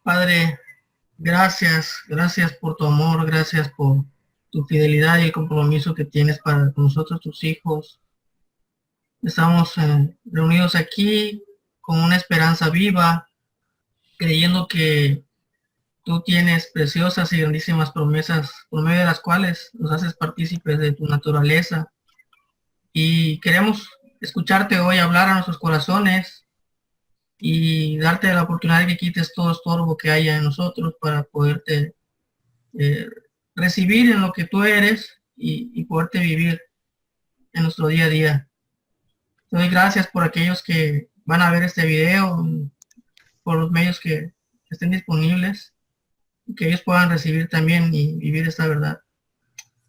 Padre, gracias por tu amor, gracias por tu fidelidad y el compromiso que tienes para con nosotros, tus hijos. Estamos reunidos aquí con una esperanza viva, creyendo que tú tienes preciosas y grandísimas promesas, por medio de las cuales nos haces partícipes de tu naturaleza. Y queremos escucharte hoy hablar a nuestros corazones y darte la oportunidad de que quites todo estorbo que haya en nosotros para poderte eh, recibir en lo que tú eres y poderte vivir en nuestro día a día. Te doy gracias por aquellos que van a ver este video, por los medios que estén disponibles, y que ellos puedan recibir también y vivir esta verdad.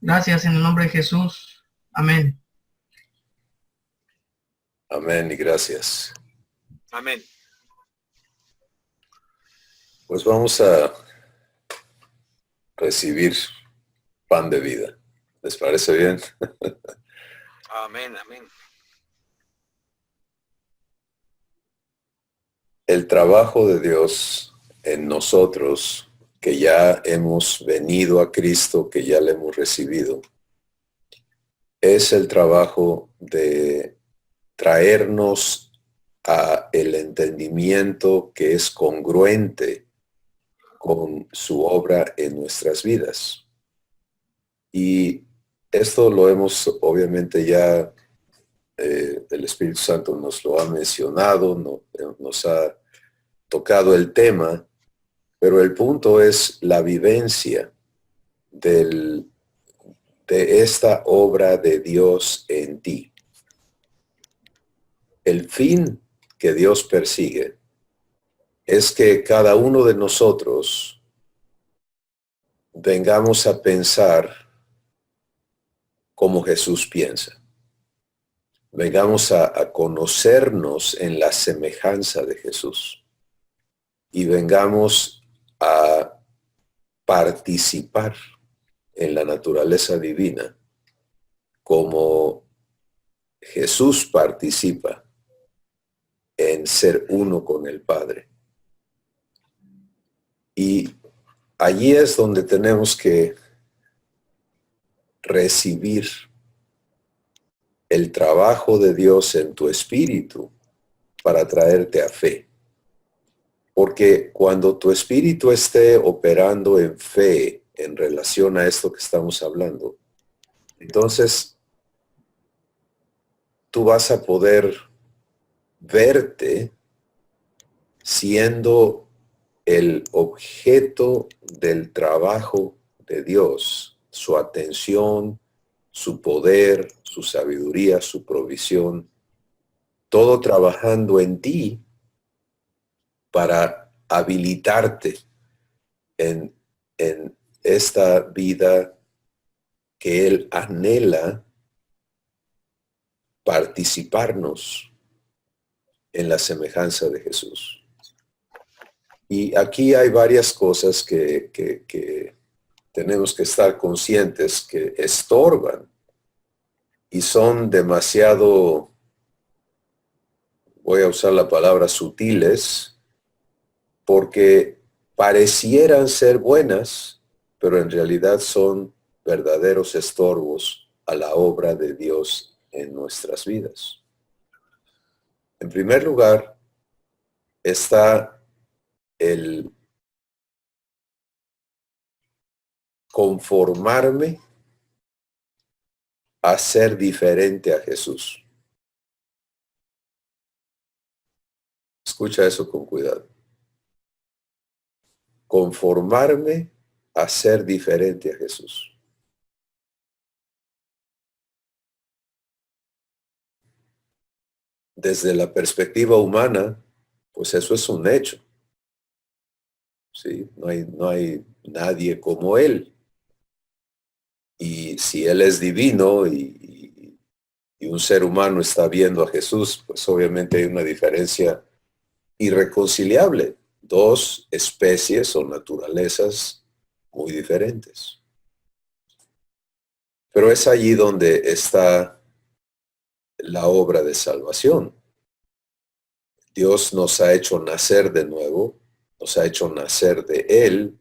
Gracias en el nombre de Jesús. Amén. Amén y gracias. Amén. Pues vamos a recibir pan de vida. ¿Les parece bien? Amén, amén. El trabajo de Dios en nosotros, que ya hemos venido a Cristo, que ya le hemos recibido, es el trabajo de traernos a el entendimiento que es congruente con su obra en nuestras vidas. Y esto lo hemos obviamente ya, el Espíritu Santo nos lo ha mencionado, nos ha tocado el tema, pero el punto es la vivencia de esta obra de Dios en ti. El fin que Dios persigue es que cada uno de nosotros vengamos a pensar como Jesús piensa. Vengamos a conocernos en la semejanza de Jesús y vengamos a participar en la naturaleza divina como Jesús participa en ser uno con el Padre. Y allí es donde tenemos que recibir el trabajo de Dios en tu espíritu para traerte a fe. Porque cuando tu espíritu esté operando en fe en relación a esto que estamos hablando, entonces tú vas a poder verte siendo el objeto del trabajo de Dios, su atención, su poder, su sabiduría, su provisión, todo trabajando en ti para habilitarte en esta vida que Él anhela participarnos en la semejanza de Jesús. Y aquí hay varias cosas que tenemos que estar conscientes que estorban y son demasiado, voy a usar la palabra sutiles, porque parecieran ser buenas, pero en realidad son verdaderos estorbos a la obra de Dios en nuestras vidas. En primer lugar, está el conformarme a ser diferente a Jesús. Escucha eso con cuidado. Conformarme a ser diferente a Jesús. Desde la perspectiva humana, pues eso es un hecho. ¿Sí? No hay nadie como Él. Y si Él es divino y un ser humano está viendo a Jesús, pues obviamente hay una diferencia irreconciliable. Dos especies o naturalezas muy diferentes. Pero es allí donde está la obra de salvación. Dios nos ha hecho nacer de nuevo nos ha hecho nacer de Él,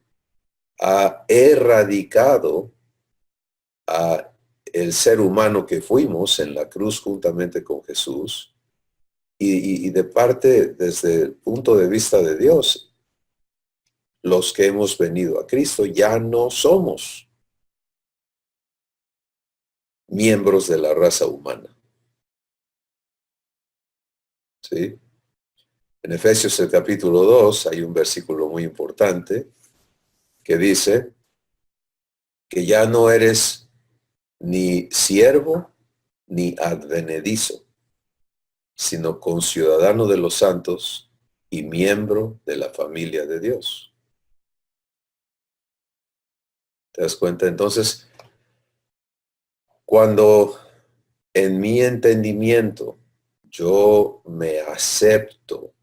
ha erradicado a el ser humano que fuimos en la cruz juntamente con Jesús, y de parte, desde el punto de vista de Dios, los que hemos venido a Cristo ya no somos miembros de la raza humana. ¿Sí? En Efesios el capítulo 2 hay un versículo muy importante que dice que ya no eres ni siervo ni advenedizo, sino conciudadano de los santos y miembro de la familia de Dios. ¿Te das cuenta? Entonces, cuando en mi entendimiento yo me acepto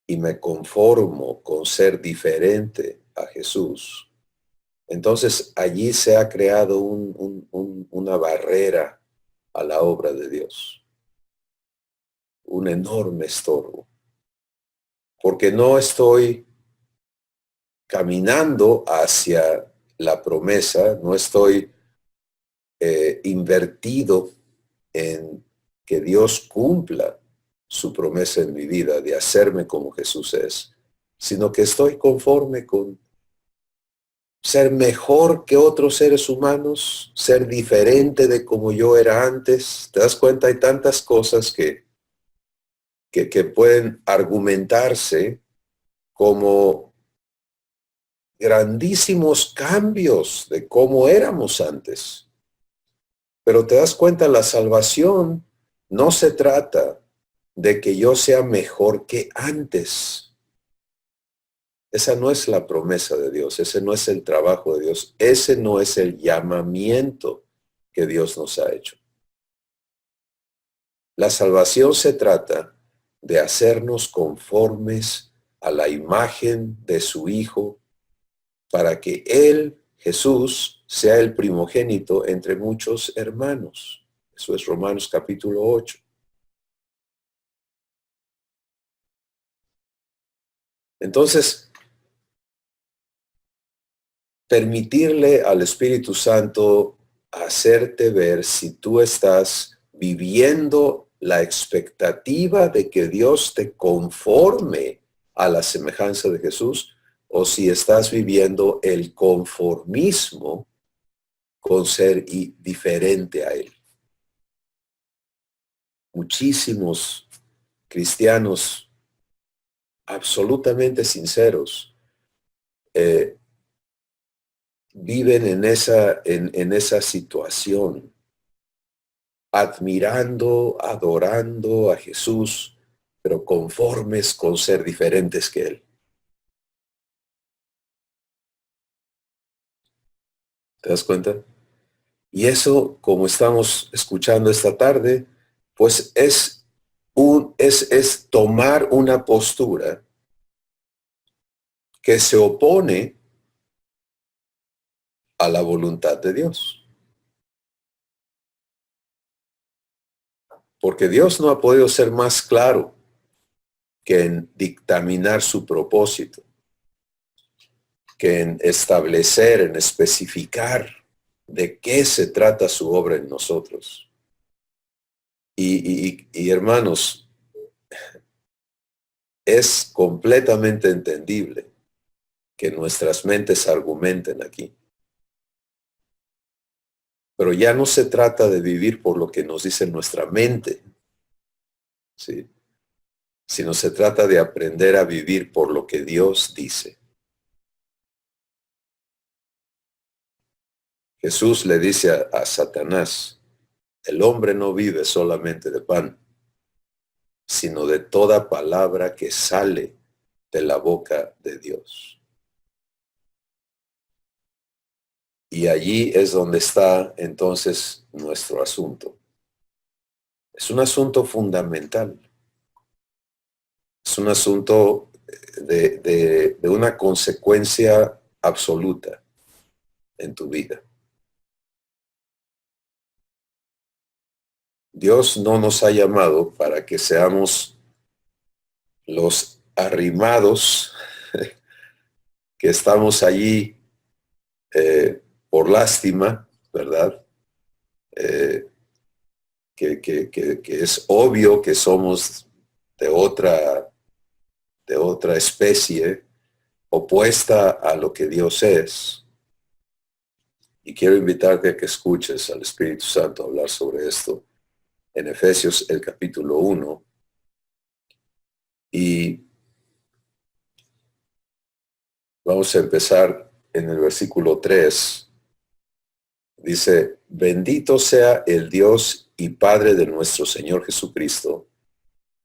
y me conformo con ser diferente a Jesús, entonces allí se ha creado una barrera a la obra de Dios, un enorme estorbo, porque no estoy caminando hacia la promesa, no estoy invertido en que Dios cumpla su promesa en mi vida de hacerme como Jesús es, sino que estoy conforme con ser mejor que otros seres humanos, ser diferente de como yo era antes. ¿Te das cuenta? Hay tantas cosas que pueden argumentarse como grandísimos cambios de cómo éramos antes. Pero te das cuenta, la salvación no se trata de que yo sea mejor que antes. Esa no es la promesa de Dios, ese no es el trabajo de Dios, ese no es el llamamiento que Dios nos ha hecho. La salvación se trata de hacernos conformes a la imagen de su Hijo para que Él, Jesús, sea el primogénito entre muchos hermanos. Eso es Romanos capítulo 8. Entonces, permitirle al Espíritu Santo hacerte ver si tú estás viviendo la expectativa de que Dios te conforme a la semejanza de Jesús, o si estás viviendo el conformismo con ser diferente a Él. Muchísimos cristianos absolutamente sinceros viven en esa situación, admirando, adorando a Jesús, pero conformes con ser diferentes que Él. ¿Te das cuenta? Y eso, como estamos escuchando esta tarde, pues es tomar una postura que se opone a la voluntad de Dios. Porque Dios no ha podido ser más claro que en dictaminar su propósito, que en establecer, en especificar de qué se trata su obra en nosotros. Y hermanos, es completamente entendible que nuestras mentes argumenten aquí. Pero ya no se trata de vivir por lo que nos dice nuestra mente, ¿sí? Sino se trata de aprender a vivir por lo que Dios dice. Jesús le dice a Satanás, el hombre no vive solamente de pan, sino de toda palabra que sale de la boca de Dios. Y allí es donde está entonces nuestro asunto. Es un asunto fundamental. Es un asunto de una consecuencia absoluta en tu vida. Dios no nos ha llamado para que seamos los arrimados, que estamos allí por lástima, ¿verdad? Que es obvio que somos de otra especie opuesta a lo que Dios es. Y quiero invitarte a que escuches al Espíritu Santo hablar sobre esto en Efesios el capítulo 1. Y vamos a empezar en el versículo 3. Dice, bendito sea el Dios y Padre de nuestro Señor Jesucristo,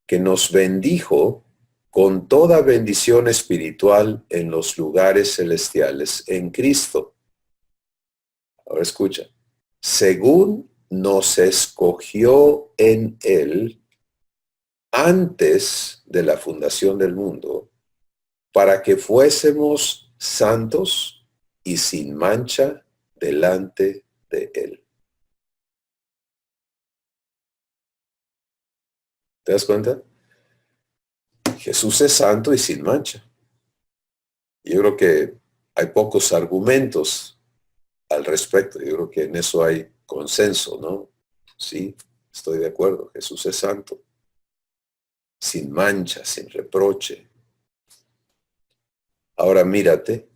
que nos bendijo con toda bendición espiritual en los lugares celestiales en Cristo. Ahora escucha, según nos escogió en Él antes de la fundación del mundo, para que fuésemos santos y sin mancha delante de Él. ¿Te das cuenta? Jesús es santo y sin mancha. Yo creo que hay pocos argumentos al respecto. Yo creo que en eso hay consenso, ¿no? Sí, estoy de acuerdo. Jesús es santo, sin mancha, sin reproche. Ahora mírate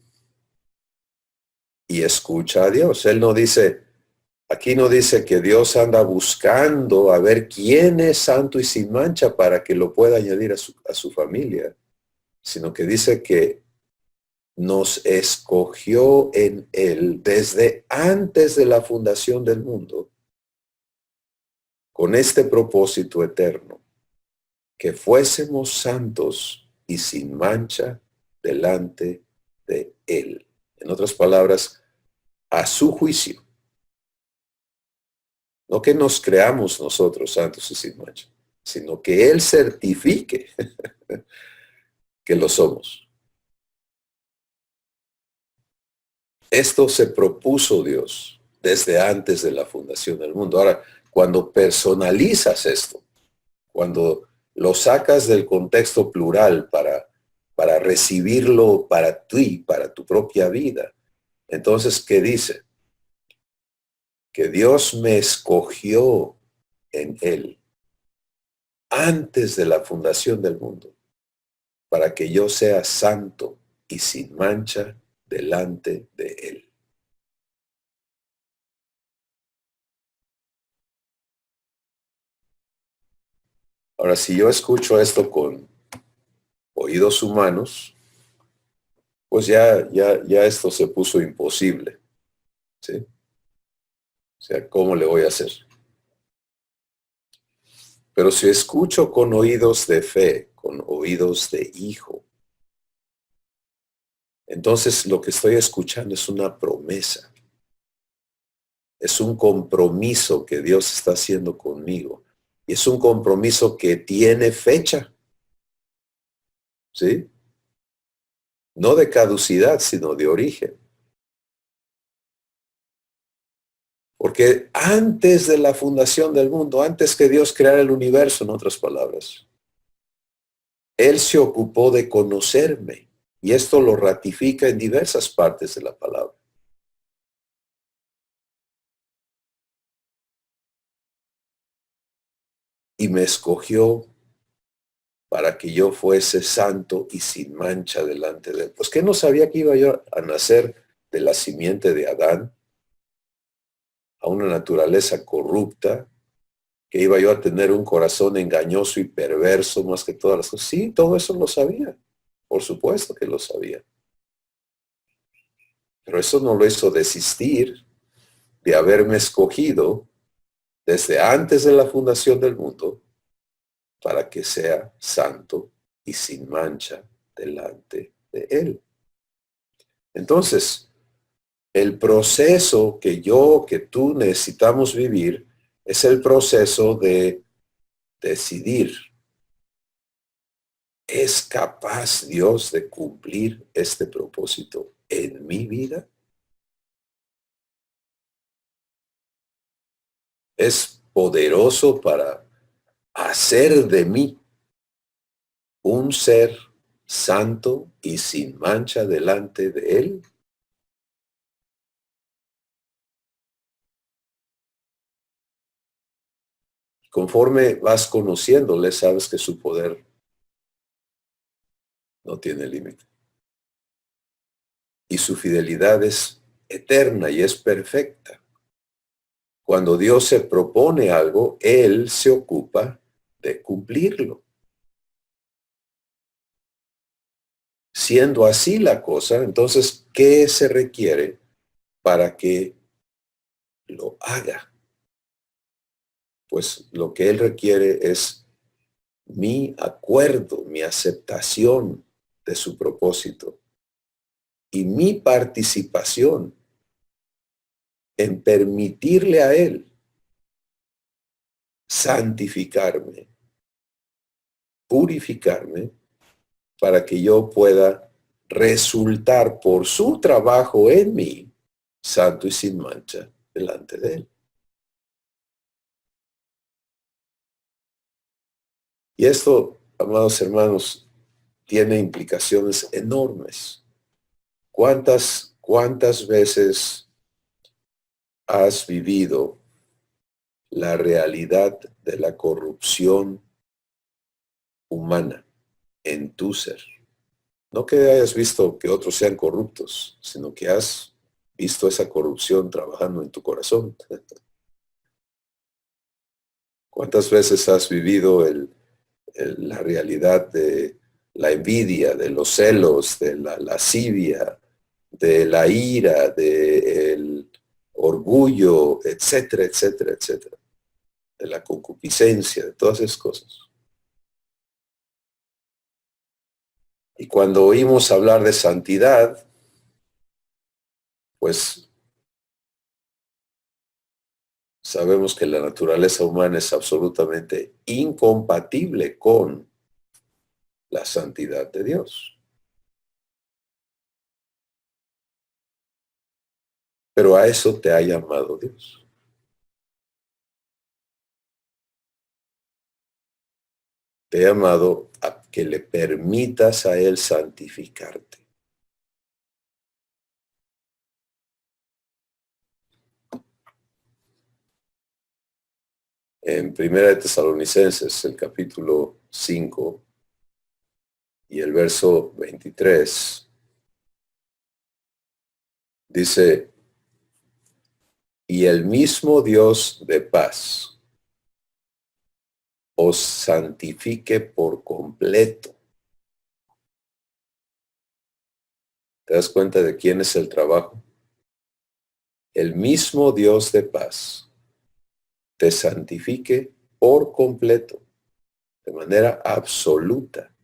y escucha a Dios. Él no dice, aquí no dice que Dios anda buscando a ver quién es santo y sin mancha para que lo pueda añadir a su familia, sino que dice que nos escogió en Él desde antes de la fundación del mundo, con este propósito eterno, que fuésemos santos y sin mancha delante de Él. En otras palabras, a su juicio. No que nos creamos nosotros santos y sin mancha, sino que Él certifique que lo somos. Esto se propuso Dios desde antes de la fundación del mundo. Ahora, cuando personalizas esto, cuando lo sacas del contexto plural para recibirlo para ti, para tu propia vida, entonces, ¿qué dice? Que Dios me escogió en Él antes de la fundación del mundo para que yo sea santo y sin mancha delante de Él. Ahora, si yo escucho esto con oídos humanos, pues ya esto se puso imposible, ¿sí? O sea, ¿cómo le voy a hacer? Pero si escucho con oídos de fe, con oídos de hijo, entonces lo que estoy escuchando es una promesa. Es un compromiso que Dios está haciendo conmigo. Y es un compromiso que tiene fecha. ¿Sí? No de caducidad, sino de origen. Porque antes de la fundación del mundo, antes que Dios creara el universo, en otras palabras, Él se ocupó de conocerme. Y esto lo ratifica en diversas partes de la palabra. Y me escogió para que yo fuese santo y sin mancha delante de Él. Pues que no sabía que iba yo a nacer de la simiente de Adán, a una naturaleza corrupta, que iba yo a tener un corazón engañoso y perverso más que todas las cosas. Sí, todo eso lo sabía. Por supuesto que lo sabía. Pero eso no lo hizo desistir de haberme escogido desde antes de la fundación del mundo para que sea santo y sin mancha delante de Él. Entonces, el proceso que tú necesitamos vivir es el proceso de decidir. ¿Es capaz Dios de cumplir este propósito en mi vida? ¿Es poderoso para hacer de mí un ser santo y sin mancha delante de Él? Conforme vas conociéndole, sabes que su poder no tiene límite. Y su fidelidad es eterna y es perfecta. Cuando Dios se propone algo, Él se ocupa de cumplirlo. Siendo así la cosa, entonces, ¿qué se requiere para que lo haga? Pues lo que Él requiere es mi acuerdo, mi aceptación de su propósito y mi participación en permitirle a Él santificarme, purificarme, para que yo pueda resultar por su trabajo en mí, santo y sin mancha, delante de Él. Y esto, amados hermanos, tiene implicaciones enormes. ¿Cuántas veces has vivido la realidad de la corrupción humana en tu ser? No que hayas visto que otros sean corruptos, sino que has visto esa corrupción trabajando en tu corazón. ¿Cuántas veces has vivido la realidad de la envidia, de los celos, de la lascivia, de la ira, del orgullo, etcétera, etcétera, etcétera? De la concupiscencia, de todas esas cosas. Y cuando oímos hablar de santidad, pues sabemos que la naturaleza humana es absolutamente incompatible con la santidad de Dios. Pero a eso te ha llamado Dios. Te ha llamado a que le permitas a Él santificarte. En Primera de Tesalonicenses, el capítulo 5 y el verso 23, dice, y el mismo Dios de paz os santifique por completo. ¿Te das cuenta de quién es el trabajo? El mismo Dios de paz te santifique por completo, de manera absoluta.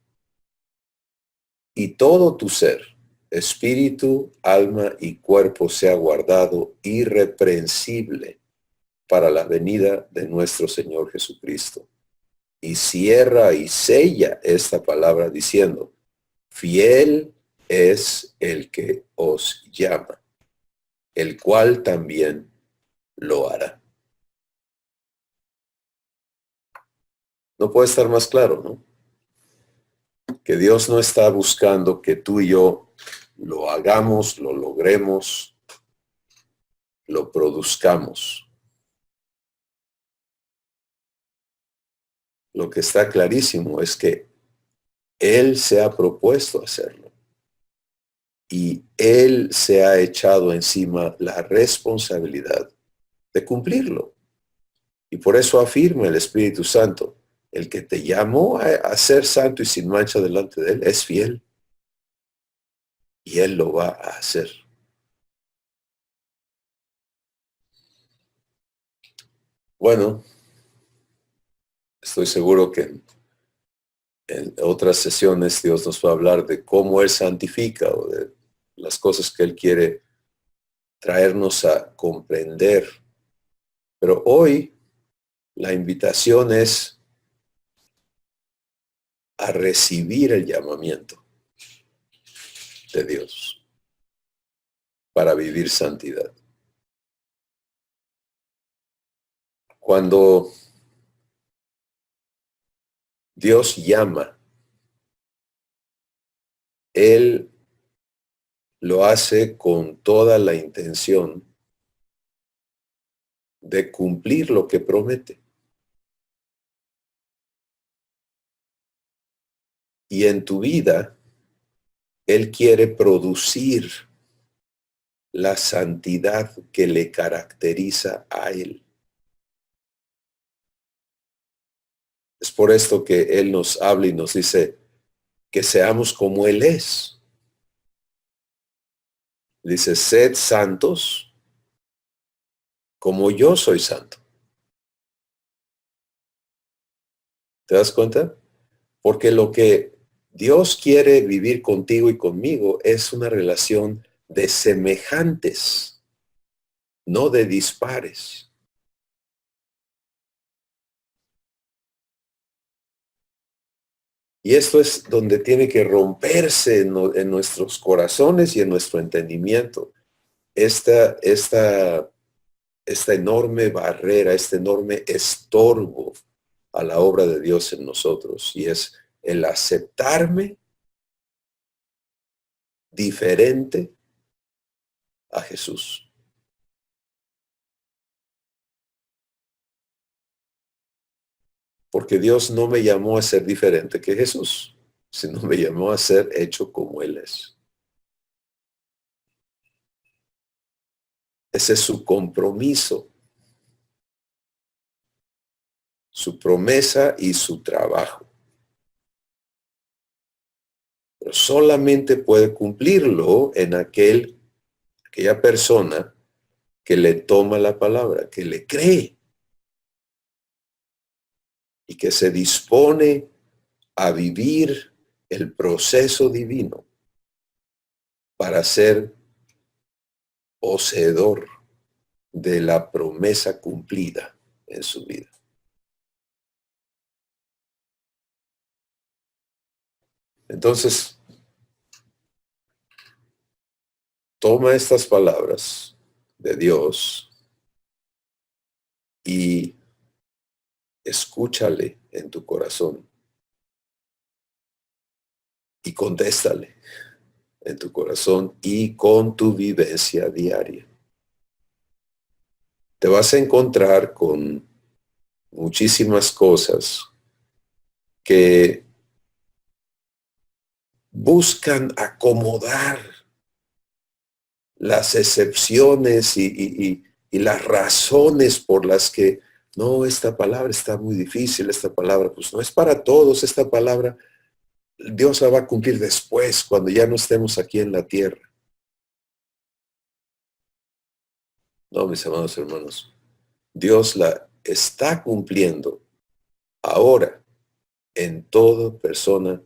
Y todo tu ser, espíritu, alma y cuerpo sea guardado irreprensible para la venida de nuestro Señor Jesucristo. Y cierra y sella esta palabra diciendo, fiel es el que os llama, el cual también lo hará. No puede estar más claro, ¿no? Que Dios no está buscando que tú y yo lo hagamos, lo logremos, lo produzcamos. Lo que está clarísimo es que Él se ha propuesto hacerlo y Él se ha echado encima la responsabilidad de cumplirlo. Y por eso afirma el Espíritu Santo, el que te llamó a ser santo y sin mancha delante de Él es fiel y Él lo va a hacer. Bueno, estoy seguro que en otras sesiones Dios nos va a hablar de cómo Él santifica o de las cosas que Él quiere traernos a comprender. Pero hoy la invitación es a recibir el llamamiento de Dios para vivir santidad. Cuando Dios llama, Él lo hace con toda la intención de cumplir lo que promete. Y en tu vida, Él quiere producir la santidad que le caracteriza a Él. Es por esto que Él nos habla y nos dice que seamos como Él es. Dice, sed santos como yo soy santo. ¿Te das cuenta? Porque lo que Dios quiere vivir contigo y conmigo es una relación de semejantes, no de dispares. Y esto es donde tiene que romperse en nuestros corazones y en nuestro entendimiento. Esta enorme barrera, este enorme estorbo a la obra de Dios en nosotros. Y es el aceptarme diferente a Jesús. Porque Dios no me llamó a ser diferente que Jesús, sino me llamó a ser hecho como Él es. Ese es su compromiso, su promesa y su trabajo. Pero solamente puede cumplirlo en aquella persona que le toma la palabra, que le cree y que se dispone a vivir el proceso divino para ser poseedor de la promesa cumplida en su vida. Entonces, toma estas palabras de Dios y escúchale en tu corazón y contéstale en tu corazón y con tu vivencia diaria. Te vas a encontrar con muchísimas cosas que buscan acomodar las excepciones y las razones por las que no, esta palabra está muy difícil, esta palabra pues no es para todos, esta palabra Dios la va a cumplir después, cuando ya no estemos aquí en la tierra. No, mis amados hermanos, Dios la está cumpliendo ahora en toda persona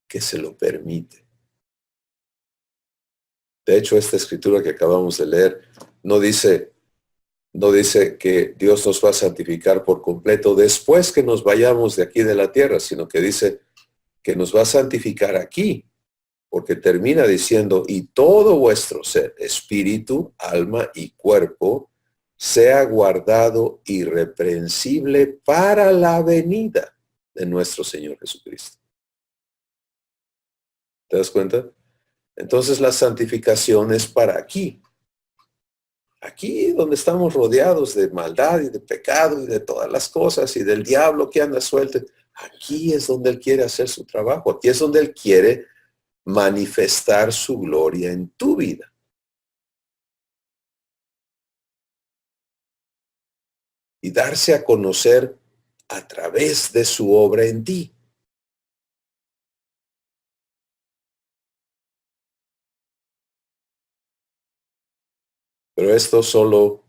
que se lo permite. De hecho, esta escritura que acabamos de leer no dice que Dios nos va a santificar por completo después que nos vayamos de aquí de la tierra, sino que dice que nos va a santificar aquí, porque termina diciendo, y todo vuestro ser, espíritu, alma y cuerpo, sea guardado irreprensible para la venida de nuestro Señor Jesucristo. ¿Te das cuenta? Entonces la santificación es para aquí. Aquí donde estamos rodeados de maldad y de pecado y de todas las cosas y del diablo que anda suelto. Aquí es donde Él quiere hacer su trabajo. Aquí es donde Él quiere manifestar su gloria en tu vida. Y darse a conocer a través de su obra en ti. Pero esto solo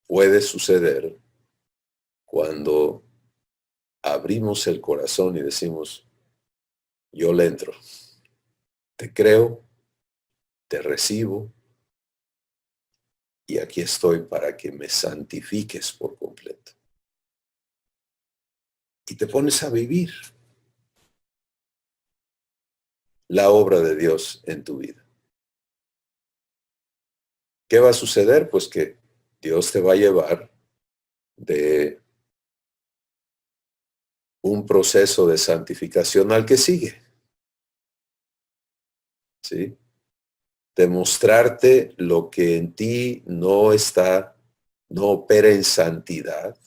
puede suceder cuando abrimos el corazón y decimos, yo le entro, te creo, te recibo y aquí estoy para que me santifiques por completo. Y te pones a vivir la obra de Dios en tu vida. ¿Qué va a suceder? Pues que Dios te va a llevar de un proceso de santificación al que sigue. ¿sí? Demostrarte lo que en ti no opera en santidad,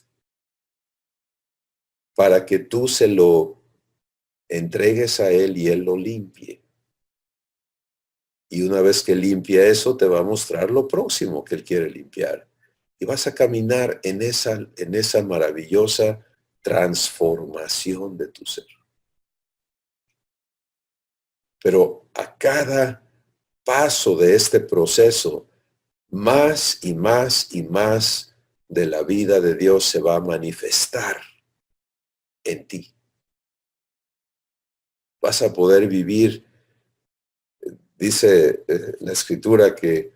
para que tú se lo entregues a Él y Él lo limpie. Y una vez que limpia eso, te va a mostrar lo próximo que Él quiere limpiar. Y vas a caminar en esa maravillosa transformación de tu ser. Pero a cada paso de este proceso, más y más y más de la vida de Dios se va a manifestar en ti. Vas a poder vivir, dice la Escritura, que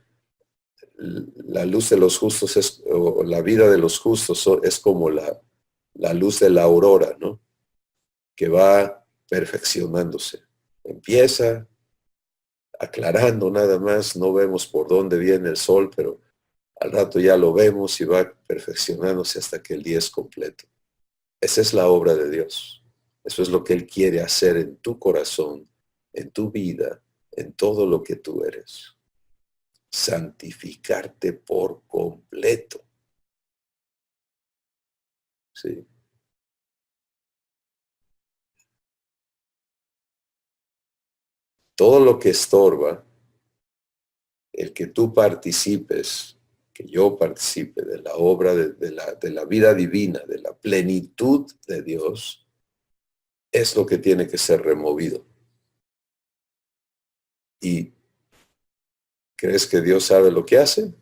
la luz de los justos o la vida de los justos es como la luz de la aurora, ¿no? Que va perfeccionándose. Empieza aclarando nada más, no vemos por dónde viene el sol, pero al rato ya lo vemos y va perfeccionándose hasta que el día es completo. Esa es la obra de Dios. Eso es lo que Él quiere hacer en tu corazón, en tu vida, en todo lo que tú eres. Santificarte por completo. ¿Sí? Todo lo que estorba, el que tú participes, que yo participe de la obra de la vida divina, de la plenitud de Dios, es lo que tiene que ser removido. ¿Y crees que Dios sabe lo que hace?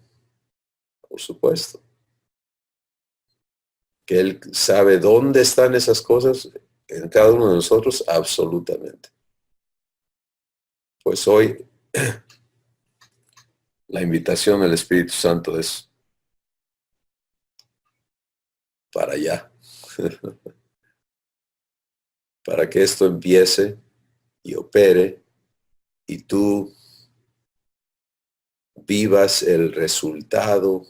Por supuesto. ¿Que Él sabe dónde están esas cosas en cada uno de nosotros? Absolutamente. Pues hoy la invitación del Espíritu Santo es para allá. Para que esto empiece y opere y tú vivas el resultado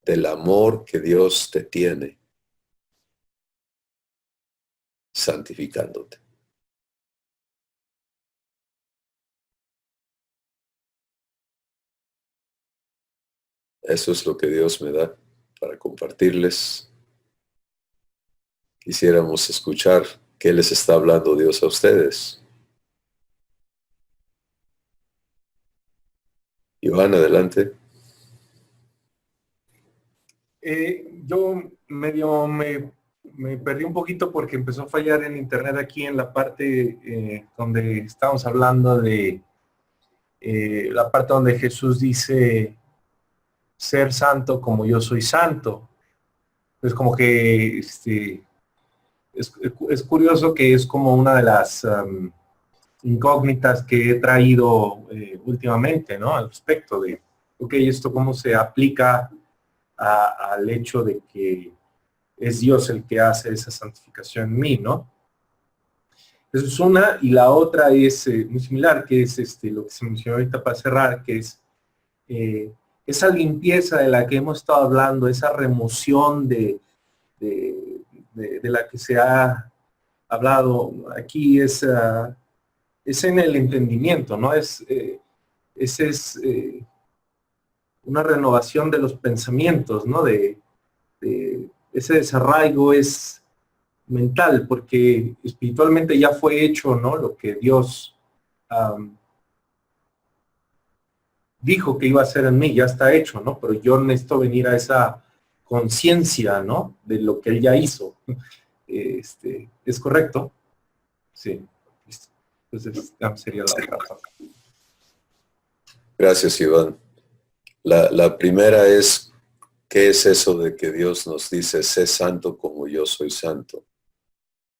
del amor que Dios te tiene, santificándote. Eso es lo que Dios me da para compartirles. Quisiéramos escuchar qué les está hablando Dios a ustedes. Iván, adelante. Yo me perdí un poquito porque empezó a fallar el internet aquí en la parte donde estábamos hablando de la parte donde Jesús dice ser santo como yo soy santo. Es como que es curioso que es como una de las incógnitas que he traído últimamente, ¿no? Al respecto de, ok, esto cómo se aplica al hecho de que es Dios el que hace esa santificación en mí, ¿no? Eso es una, y la otra es muy similar, que es lo que se mencionó ahorita para cerrar, que es esa limpieza de la que hemos estado hablando, esa remoción de la que se ha hablado aquí, es en el entendimiento, ¿no? Es una renovación de los pensamientos, ¿no? Ese desarraigo es mental, porque espiritualmente ya fue hecho, ¿no? Lo que Dios dijo que iba a hacer en mí, ya está hecho, ¿no? Pero yo necesito venir a esa conciencia, ¿no? De lo que Él ya hizo. ¿Es correcto? Sí. Entonces, sería la otra parte. Gracias, Iván. La primera es, ¿qué es eso de que Dios nos dice, sé santo como yo soy santo?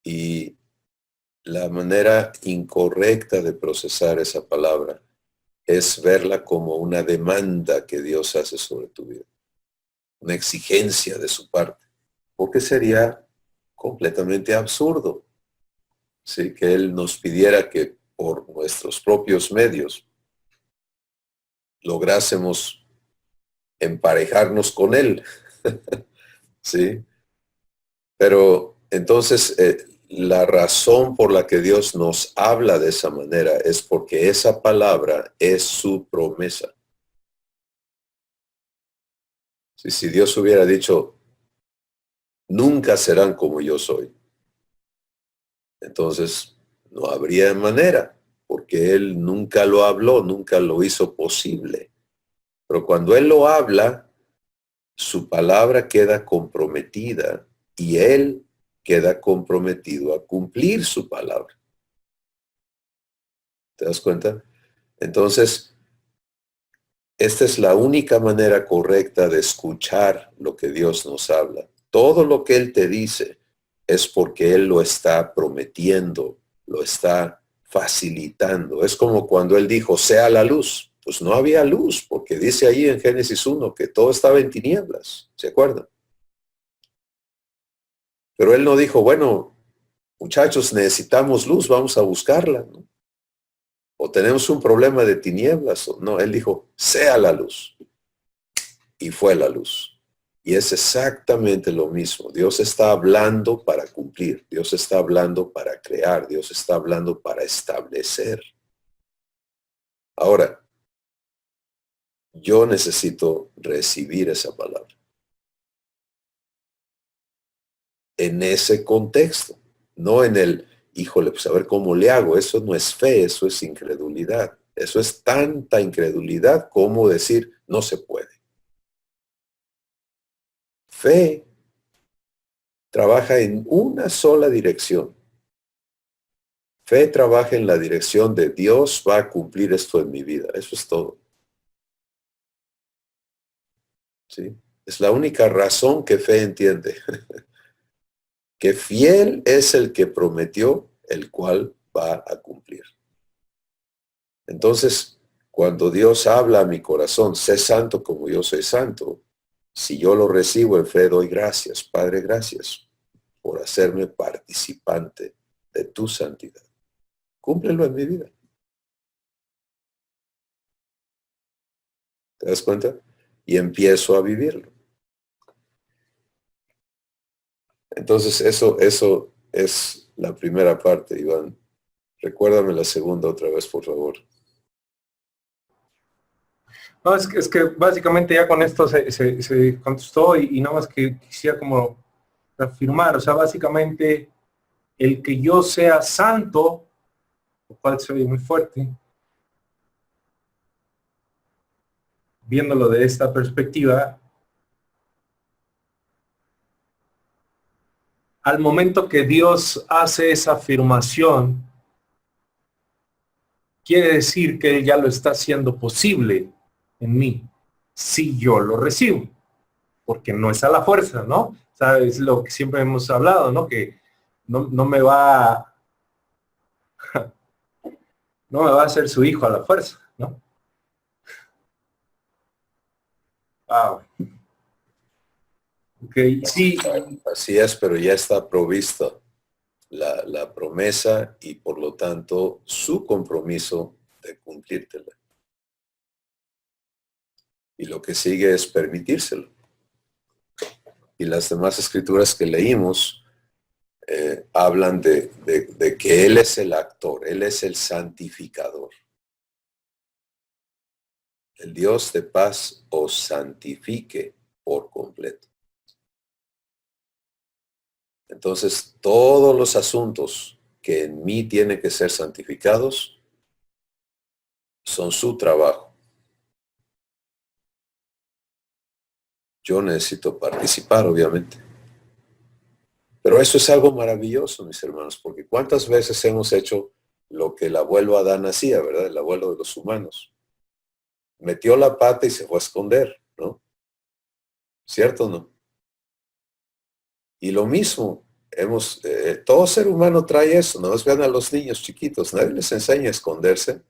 Y la manera incorrecta de procesar esa palabra es verla como una demanda que Dios hace sobre tu vida, una exigencia de su parte, porque sería completamente absurdo, ¿sí? Que Él nos pidiera que por nuestros propios medios lográsemos emparejarnos con Él, ¿sí? Pero entonces la razón por la que Dios nos habla de esa manera es porque esa palabra es su promesa. Si Dios hubiera dicho, nunca serán como yo soy, entonces no habría manera, porque Él nunca lo habló, nunca lo hizo posible. Pero cuando Él lo habla, su palabra queda comprometida y Él queda comprometido a cumplir su palabra. ¿Te das cuenta? Entonces, esta es la única manera correcta de escuchar lo que Dios nos habla. Todo lo que Él te dice es porque Él lo está prometiendo, lo está facilitando. Es como cuando Él dijo, sea la luz. Pues no había luz, porque dice ahí en Génesis 1 que todo estaba en tinieblas. ¿Se acuerdan? Pero Él no dijo, bueno, muchachos, necesitamos luz, vamos a buscarla, ¿no? O tenemos un problema de tinieblas. No, Él dijo, sea la luz. Y fue la luz. Y es exactamente lo mismo. Dios está hablando para cumplir. Dios está hablando para crear. Dios está hablando para establecer. Ahora, yo necesito recibir esa palabra. En ese contexto. No en el, híjole, pues a ver cómo le hago. Eso no es fe, eso es incredulidad. Eso es tanta incredulidad como decir, no se puede. Fe trabaja en una sola dirección. Fe trabaja en la dirección de Dios va a cumplir esto en mi vida. Eso es todo. ¿Sí? Es la única razón que fe entiende. Que fiel es el que prometió, el cual va a cumplir. Entonces, cuando Dios habla a mi corazón, sé santo como yo soy santo, si yo lo recibo en fe, doy gracias. Padre, gracias por hacerme participante de tu santidad. Cúmplelo en mi vida. ¿Te das cuenta? Y empiezo a vivirlo. Entonces, eso es la primera parte, Iván. Recuérdame la segunda otra vez, por favor. No, es que básicamente ya con esto se contestó y nada más que quisiera como reafirmar, o sea, básicamente el que yo sea santo, lo cual se oye muy fuerte, viéndolo de esta perspectiva, al momento que Dios hace esa afirmación, quiere decir que Él ya lo está haciendo posible en mí, si yo lo recibo, porque no es a la fuerza, ¿no? O sea, es lo que siempre hemos hablado, ¿no? Que no me va a hacer su hijo a la fuerza, ¿no? Ah, ok, sí. Así es, pero ya está provista la promesa y por lo tanto su compromiso de cumplírtela. Y lo que sigue es permitírselo. Y las demás escrituras que leímos hablan de que Él es el actor, Él es el santificador. El Dios de paz os santifique por completo. Entonces, todos los asuntos que en mí tienen que ser santificados son su trabajo. Yo necesito participar, obviamente. Pero eso es algo maravilloso, mis hermanos, porque ¿cuántas veces hemos hecho lo que el abuelo Adán hacía, verdad? El abuelo de los humanos. Metió la pata y se fue a esconder, ¿no? ¿Cierto o no? Y lo mismo, todo ser humano trae eso, ¿no? Vean a los niños chiquitos, nadie les enseña a esconderse,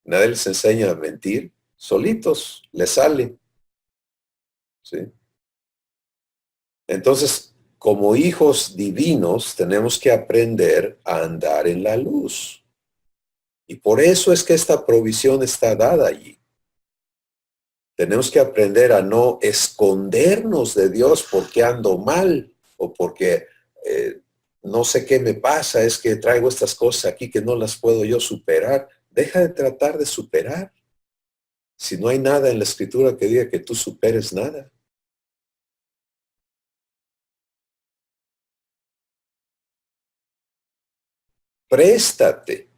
nadie les enseña a mentir, solitos les sale, ¿sí? Entonces, como hijos divinos, tenemos que aprender a andar en la luz. Y por eso es que esta provisión está dada allí. Tenemos que aprender a no escondernos de Dios porque ando mal o porque no sé qué me pasa, es que traigo estas cosas aquí que no las puedo yo superar. Deja de tratar de superar. Si no hay nada en la Escritura que diga que tú superes nada. Préstate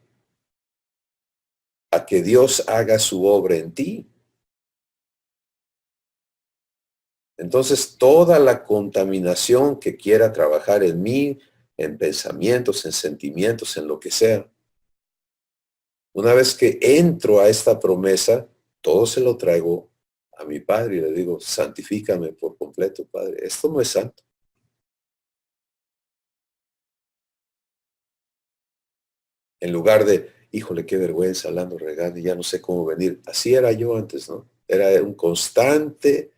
a que Dios haga su obra en ti. Entonces, toda la contaminación que quiera trabajar en mí, en pensamientos, en sentimientos, en lo que sea, una vez que entro a esta promesa, todo se lo traigo a mi Padre y le digo, santifícame por completo, Padre. Esto no es santo. En lugar de, híjole, qué vergüenza, hablando regando y ya no sé cómo venir. Así era yo antes, ¿no? Era un constante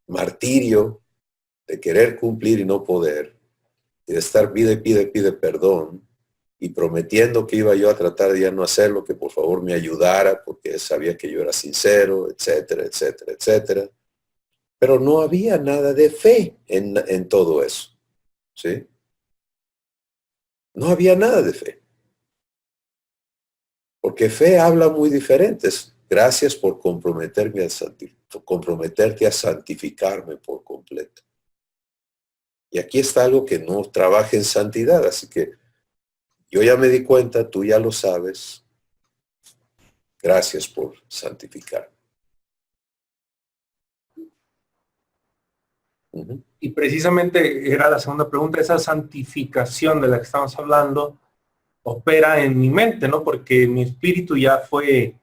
martirio de querer cumplir y no poder, y de estar pide perdón, y prometiendo que iba yo a tratar de ya no hacerlo, que por favor me ayudara, porque sabía que yo era sincero, etcétera, etcétera, etcétera. Pero no había nada de fe en todo eso, ¿sí? No había nada de fe. Porque fe habla muy diferentes. Gracias por comprometerte a santificarme por completo. Y aquí está algo que no trabaja en santidad, así que yo ya me di cuenta, tú ya lo sabes. Gracias por santificar. Y precisamente era la segunda pregunta, esa santificación de la que estamos hablando opera en mi mente, ¿no? Porque mi espíritu ya fue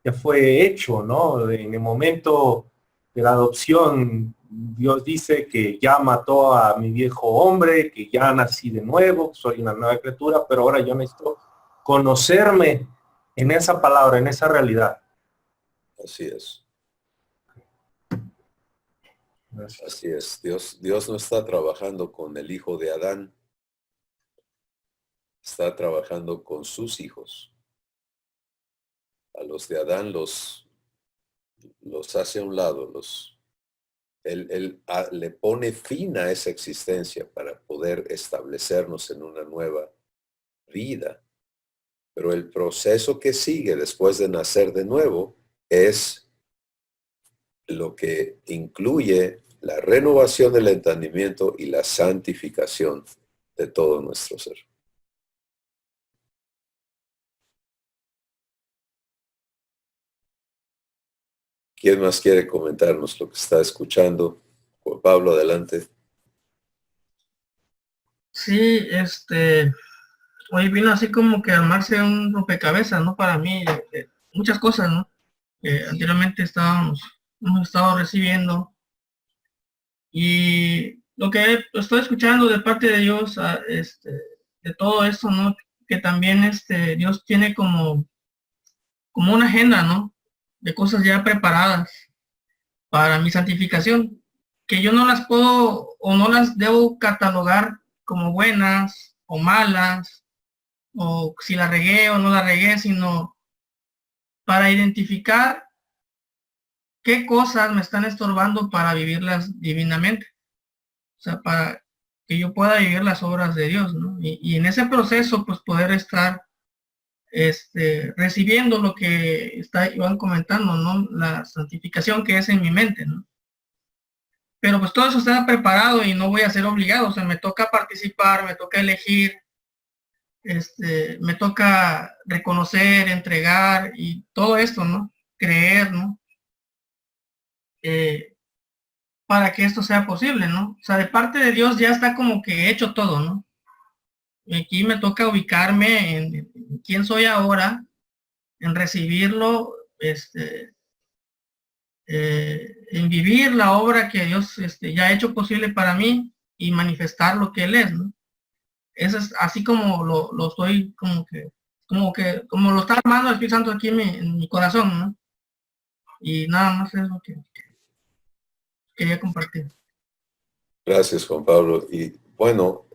hecho, ¿no? En el momento de la adopción, Dios dice que ya mató a mi viejo hombre, que ya nací de nuevo, soy una nueva criatura, pero ahora yo necesito conocerme en esa palabra, en esa realidad. Así es. Gracias. Así es. Dios no está trabajando con el hijo de Adán. Está trabajando con sus hijos. A los de Adán los hace a un lado, él le pone fin a esa existencia para poder establecernos en una nueva vida. Pero el proceso que sigue después de nacer de nuevo es lo que incluye la renovación del entendimiento y la santificación de todo nuestro ser. ¿Quién más quiere comentarnos lo que está escuchando? Juan Pablo, adelante. Sí, hoy vino así como que armarse un rompecabezas, ¿no? Para mí, muchas cosas, ¿no? Que anteriormente hemos estado recibiendo. Y lo que estoy escuchando de parte de Dios, de todo esto, ¿no? Que también Dios tiene como una agenda, ¿no? De cosas ya preparadas para mi santificación, que yo no las puedo o no las debo catalogar como buenas o malas, o si la regué o no la regué, sino para identificar qué cosas me están estorbando para vivirlas divinamente. O sea, para que yo pueda vivir las obras de Dios, ¿no? Y en ese proceso, pues poder estar recibiendo lo que iban comentando, ¿no? La santificación que es en mi mente, ¿no? Pero pues todo eso está preparado y no voy a ser obligado, o sea, me toca participar, me toca elegir, me toca reconocer, entregar y todo esto, ¿no? Creer, ¿no? Para que esto sea posible, ¿no? O sea, de parte de Dios ya está como que hecho todo, ¿no? Y aquí me toca ubicarme en quién soy ahora, en recibirlo, en vivir la obra que Dios ya ha hecho posible para mí y manifestar lo que Él es, ¿no? Eso es así como lo estoy como lo está armando el Espíritu Santo aquí en mi corazón, ¿no? Y nada más es lo que quería compartir. Gracias, Juan Pablo. Y bueno,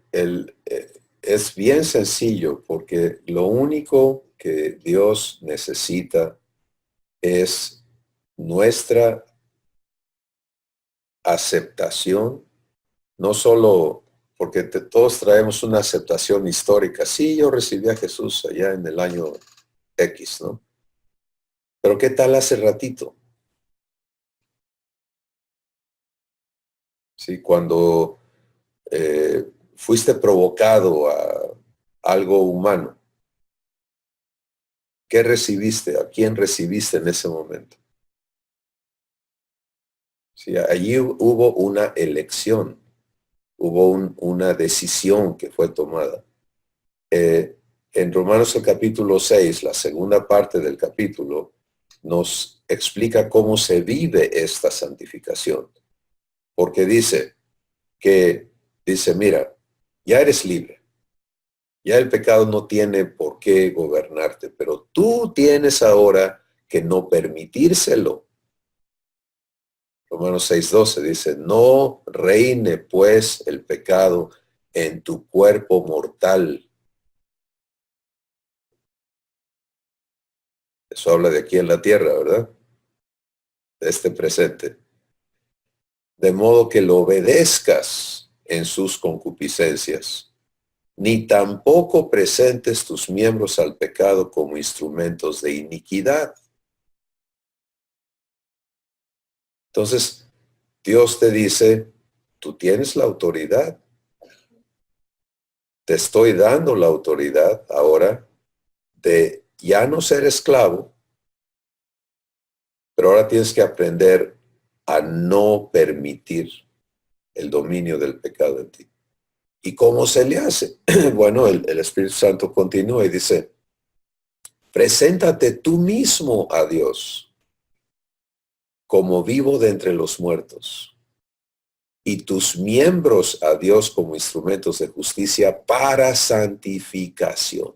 es bien sencillo porque lo único que Dios necesita es nuestra aceptación No solo porque todos traemos una aceptación histórica. Sí, yo recibí a Jesús allá en el año X, ¿no? Pero ¿qué tal hace ratito? Sí, cuando fuiste provocado a algo humano, ¿qué recibiste? ¿A quién recibiste en ese momento? Sí, allí hubo una elección, hubo una decisión que fue tomada. En Romanos el capítulo 6, la segunda parte del capítulo, nos explica cómo se vive esta santificación. Porque dice, mira, ya eres libre. Ya el pecado no tiene por qué gobernarte, pero tú tienes ahora que no permitírselo. Romanos 6:12 dice, no reine pues el pecado en tu cuerpo mortal. Eso habla de aquí en la tierra, ¿verdad? De este presente. De modo que lo obedezcas en sus concupiscencias, ni tampoco presentes tus miembros al pecado como instrumentos de iniquidad. Entonces, Dios te dice, tú tienes la autoridad. Te estoy dando la autoridad ahora de ya no ser esclavo, pero ahora tienes que aprender a no permitir el dominio del pecado en ti. ¿Y cómo se le hace? Bueno, el Espíritu Santo continúa y dice, preséntate tú mismo a Dios como vivo de entre los muertos y tus miembros a Dios como instrumentos de justicia para santificación.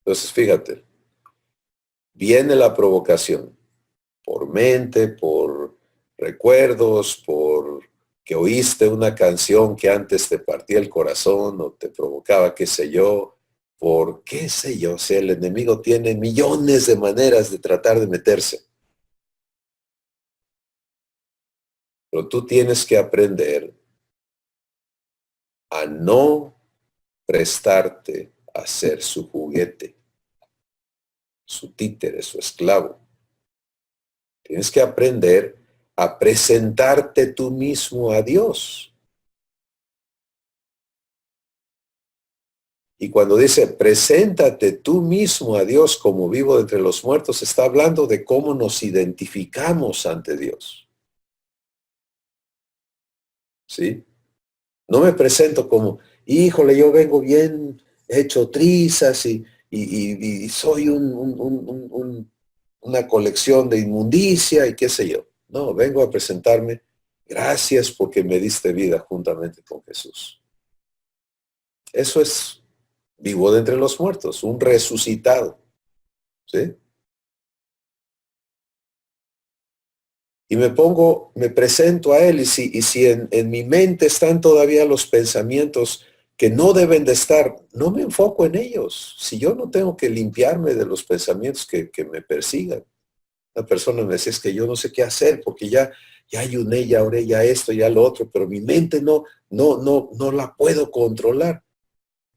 Entonces, fíjate, viene la provocación por mente, por recuerdos, por que oíste una canción que antes te partía el corazón o te provocaba, qué sé yo, por qué sé yo. O sea, el enemigo tiene millones de maneras de tratar de meterse. Pero tú tienes que aprender a no prestarte a ser su juguete, su títere, su esclavo. Tienes que aprender a presentarte tú mismo a Dios. Y cuando dice, preséntate tú mismo a Dios como vivo de entre los muertos, está hablando de cómo nos identificamos ante Dios. ¿Sí? No me presento como, híjole, yo vengo bien hecho trizas y soy una colección de inmundicia y qué sé yo. No, vengo a presentarme, gracias porque me diste vida juntamente con Jesús. Eso es vivo de entre los muertos, un resucitado. ¿Sí? Y me presento a Él, y si en mi mente están todavía los pensamientos que no deben de estar, no me enfoco en ellos. Si yo no tengo que limpiarme de los pensamientos que me persigan. La persona me decía, es que yo no sé qué hacer, porque ya ayuné, ya oré, ya esto, ya lo otro, pero mi mente no la puedo controlar.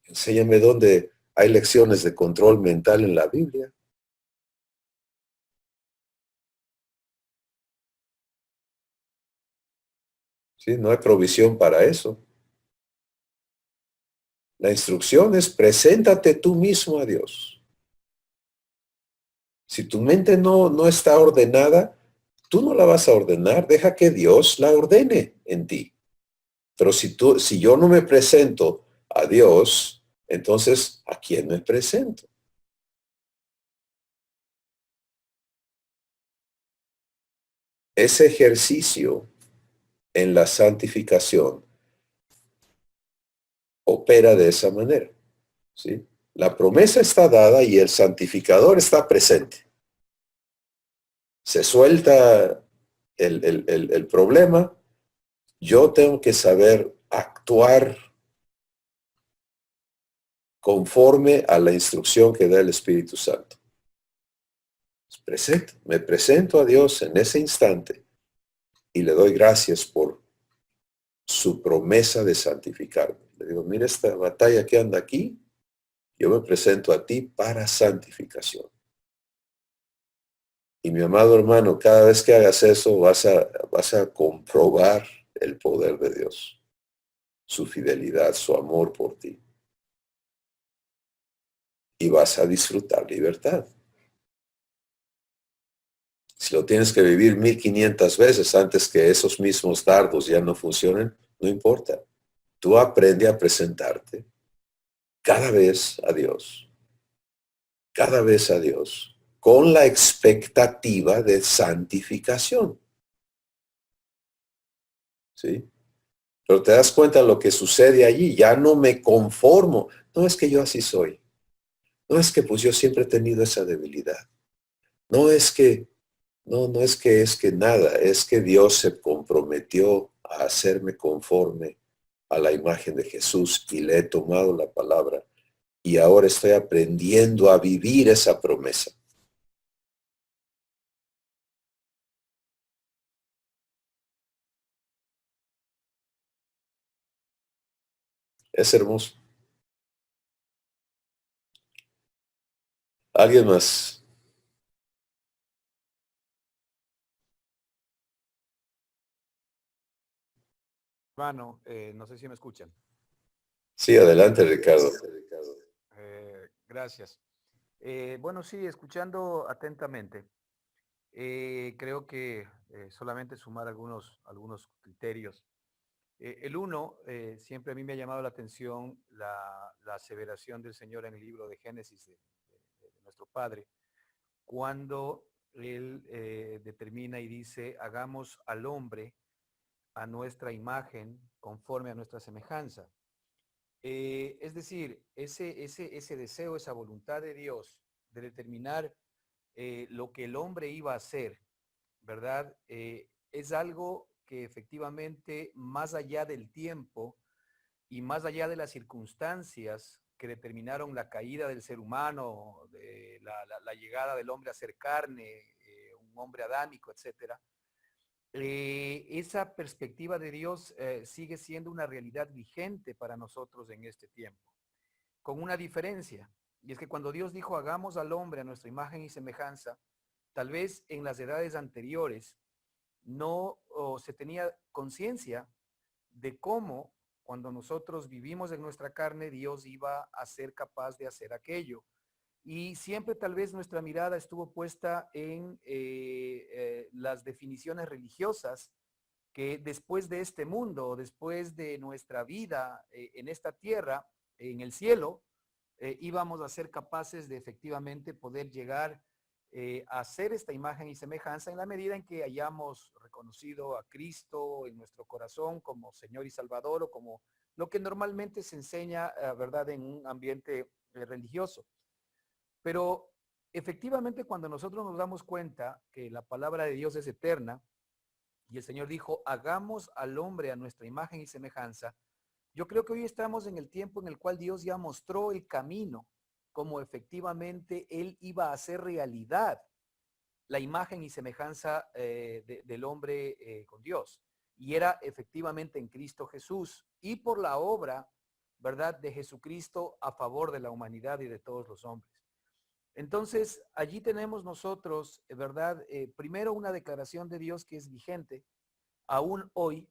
Enséñame dónde hay lecciones de control mental en la Biblia. ¿Sí? No hay provisión para eso. La instrucción es preséntate tú mismo a Dios. Si tu mente no está ordenada, tú no la vas a ordenar. Deja que Dios la ordene en ti. Pero si yo no me presento a Dios, entonces, ¿a quién me presento? Ese ejercicio en la santificación opera de esa manera. ¿Sí? La promesa está dada y el santificador está presente. Se suelta el problema. Yo tengo que saber actuar conforme a la instrucción que da el Espíritu Santo. Me presento a Dios en ese instante y le doy gracias por su promesa de santificarme. Le digo, mira esta batalla que anda aquí, yo me presento a ti para santificación. Y mi amado hermano, cada vez que hagas eso vas a comprobar el poder de Dios, su fidelidad, su amor por ti. Y vas a disfrutar libertad. Si lo tienes que vivir 1500 veces antes que esos mismos dardos ya no funcionen, no importa. Tú aprende a presentarte cada vez a Dios, con la expectativa de santificación. ¿Sí? Pero te das cuenta de lo que sucede allí. Ya no me conformo. No es que yo así soy. No es que pues yo siempre he tenido esa debilidad. No es que nada. Es que Dios se comprometió a hacerme conforme a la imagen de Jesús y le he tomado la palabra. Y ahora estoy aprendiendo a vivir esa promesa. Es hermoso. ¿Alguien más? Hermano, no sé si me escuchan. Sí, adelante, Ricardo. Gracias. Bueno, sí, escuchando atentamente. Creo que solamente sumar algunos criterios. El uno, siempre a mí me ha llamado la atención la aseveración del Señor en el libro de Génesis de nuestro Padre, cuando Él determina y dice, hagamos al hombre a nuestra imagen, conforme a nuestra semejanza. Es decir, ese deseo, esa voluntad de Dios de determinar lo que el hombre iba a hacer, ¿verdad? Es algo que efectivamente, más allá del tiempo y más allá de las circunstancias que determinaron la caída del ser humano, de la llegada del hombre a ser carne, un hombre adámico, etcétera, esa perspectiva de Dios sigue siendo una realidad vigente para nosotros en este tiempo, con una diferencia, y es que cuando Dios dijo hagamos al hombre a nuestra imagen y semejanza, tal vez en las edades anteriores no se tenía conciencia de cómo cuando nosotros vivimos en nuestra carne, Dios iba a ser capaz de hacer aquello. Y siempre tal vez nuestra mirada estuvo puesta en las definiciones religiosas que después de este mundo, después de nuestra vida en esta tierra, en el cielo, íbamos a ser capaces de efectivamente poder llegar a hacer esta imagen y semejanza en la medida en que hayamos reconocido a Cristo en nuestro corazón como Señor y Salvador o como lo que normalmente se enseña, ¿verdad?, en un ambiente religioso. Pero efectivamente cuando nosotros nos damos cuenta que la palabra de Dios es eterna y el Señor dijo, hagamos al hombre a nuestra imagen y semejanza, yo creo que hoy estamos en el tiempo en el cual Dios ya mostró el camino, como efectivamente Él iba a hacer realidad la imagen y semejanza del hombre con Dios. Y era efectivamente en Cristo Jesús y por la obra, ¿verdad?, de Jesucristo a favor de la humanidad y de todos los hombres. Entonces, allí tenemos nosotros, ¿verdad? Primero una declaración de Dios que es vigente, aún hoy,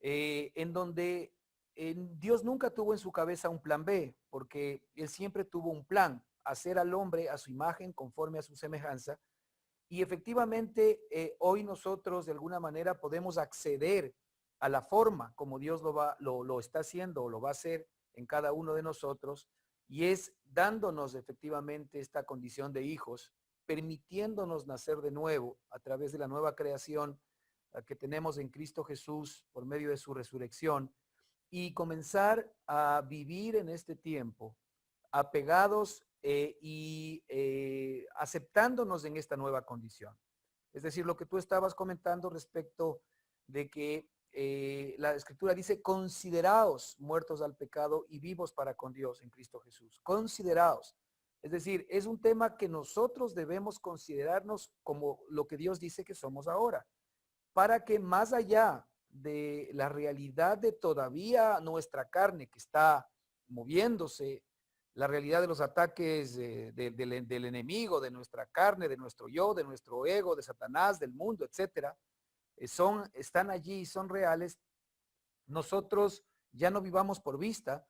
en donde Dios nunca tuvo en su cabeza un plan B, porque Él siempre tuvo un plan, hacer al hombre a su imagen, conforme a su semejanza. Y efectivamente, hoy nosotros de alguna manera podemos acceder a la forma como Dios lo está haciendo o lo va a hacer en cada uno de nosotros, y es dándonos efectivamente esta condición de hijos, permitiéndonos nacer de nuevo a través de la nueva creación que tenemos en Cristo Jesús por medio de su resurrección y comenzar a vivir en este tiempo apegados y aceptándonos en esta nueva condición. Es decir, lo que tú estabas comentando respecto de que la Escritura dice, consideraos muertos al pecado y vivos para con Dios en Cristo Jesús. Consideraos. Es decir, es un tema que nosotros debemos considerarnos como lo que Dios dice que somos ahora. para que más allá de la realidad de todavía nuestra carne que está moviéndose, la realidad de los ataques del enemigo, de nuestra carne, de nuestro yo, de nuestro ego, de Satanás, del mundo, etcétera, están allí, son reales. Nosotros ya no vivamos por vista,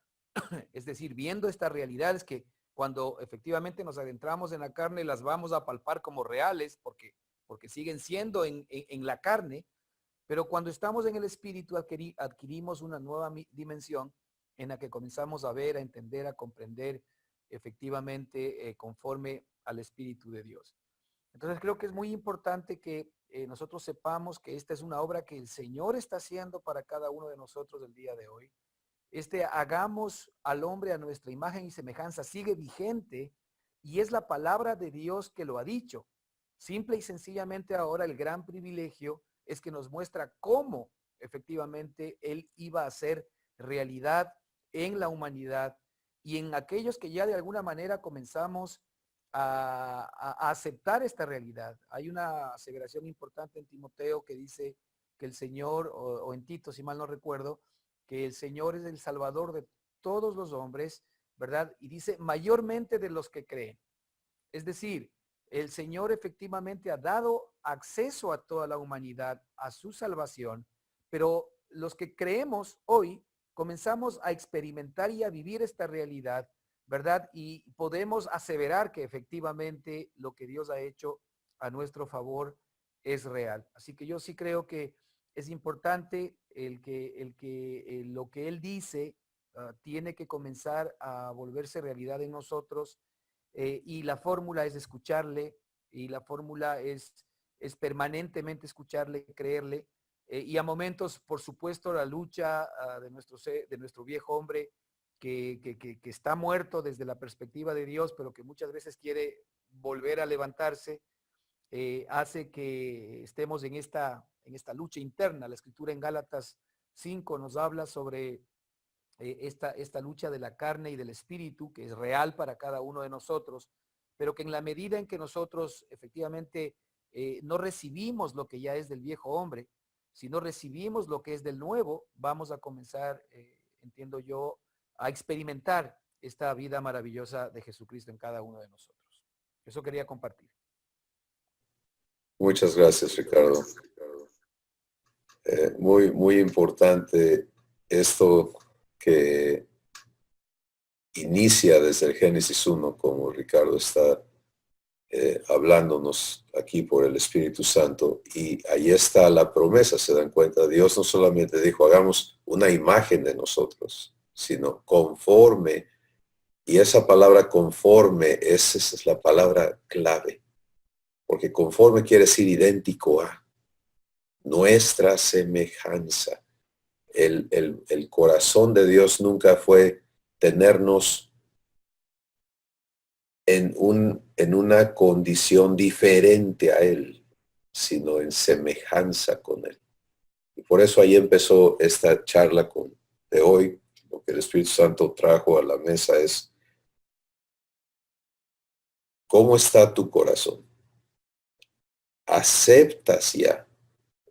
es decir, viendo estas realidades que cuando efectivamente nos adentramos en la carne las vamos a palpar como reales porque siguen siendo en la carne, pero cuando estamos en el espíritu adquirimos una nueva dimensión en la que comenzamos a ver, a entender, a comprender efectivamente conforme al Espíritu de Dios. Entonces creo que es muy importante que nosotros sepamos que esta es una obra que el Señor está haciendo para cada uno de nosotros el día de hoy. Hagamos al hombre a nuestra imagen y semejanza sigue vigente y es la palabra de Dios que lo ha dicho. Simple y sencillamente ahora el gran privilegio es que nos muestra cómo efectivamente Él iba a hacer realidad en la humanidad y en aquellos que ya de alguna manera comenzamos a aceptar esta realidad. Hay una aseveración importante en Timoteo que dice que el Señor, o en Tito, si mal no recuerdo, que el Señor es el Salvador de todos los hombres, ¿verdad? Y dice mayormente de los que creen. Es decir, el Señor efectivamente ha dado acceso a toda la humanidad a su salvación, pero los que creemos hoy comenzamos a experimentar y a vivir esta realidad, ¿verdad? Y podemos aseverar que efectivamente lo que Dios ha hecho a nuestro favor es real. Así que yo sí creo que es importante lo que Él dice tiene que comenzar a volverse realidad en nosotros. Y la fórmula es escucharle, y la fórmula es permanentemente escucharle, creerle, y a momentos, por supuesto, la lucha de nuestro viejo hombre que está muerto desde la perspectiva de Dios, pero que muchas veces quiere volver a levantarse, hace que estemos en esta lucha interna. La escritura en Gálatas 5 nos habla sobre esta lucha de la carne y del espíritu, que es real para cada uno de nosotros, pero que en la medida en que nosotros efectivamente no recibimos lo que ya es del viejo hombre, si no recibimos lo que es del nuevo, vamos a comenzar, entiendo yo, a experimentar esta vida maravillosa de Jesucristo en cada uno de nosotros. Eso quería compartir. Muchas gracias, Ricardo. Muy, muy importante esto que inicia desde el Génesis 1, como Ricardo está hablándonos aquí por el Espíritu Santo, y ahí está la promesa. Se dan cuenta, Dios no solamente dijo hagamos una imagen de nosotros, sino conforme, y esa palabra conforme esa es la palabra clave, porque conforme quiere decir idéntico a nuestra semejanza. El corazón de Dios nunca fue tenernos en una condición diferente a Él, sino en semejanza con Él. Y por eso ahí empezó esta charla de hoy. Lo que el Espíritu Santo trajo a la mesa es, ¿cómo está tu corazón? ¿Aceptas ya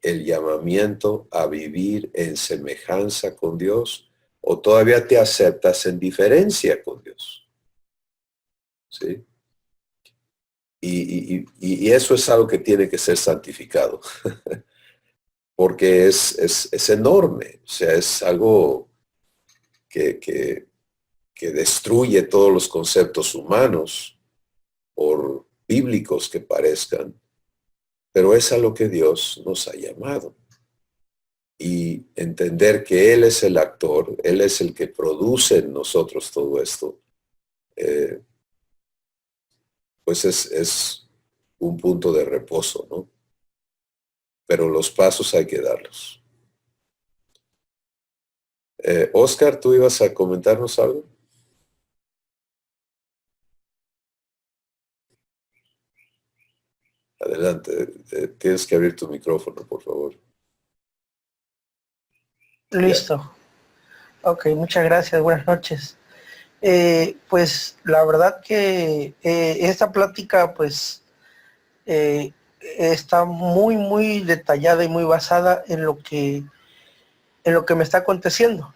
el llamamiento a vivir en semejanza con Dios o todavía te aceptas en diferencia con Dios? ¿Sí? Y eso es algo que tiene que ser santificado, porque es enorme, o sea, es algo que destruye todos los conceptos humanos, por bíblicos que parezcan, pero es a lo que Dios nos ha llamado. Y entender que Él es el actor, Él es el que produce en nosotros todo esto, pues es un punto de reposo, ¿no? Pero los pasos hay que darlos. Oscar, ¿tú ibas a comentarnos algo? Adelante, tienes que abrir tu micrófono, por favor. Listo. Ok, muchas gracias, buenas noches. Pues la verdad que esta plática pues está muy, muy detallada y muy basada en lo que me está aconteciendo.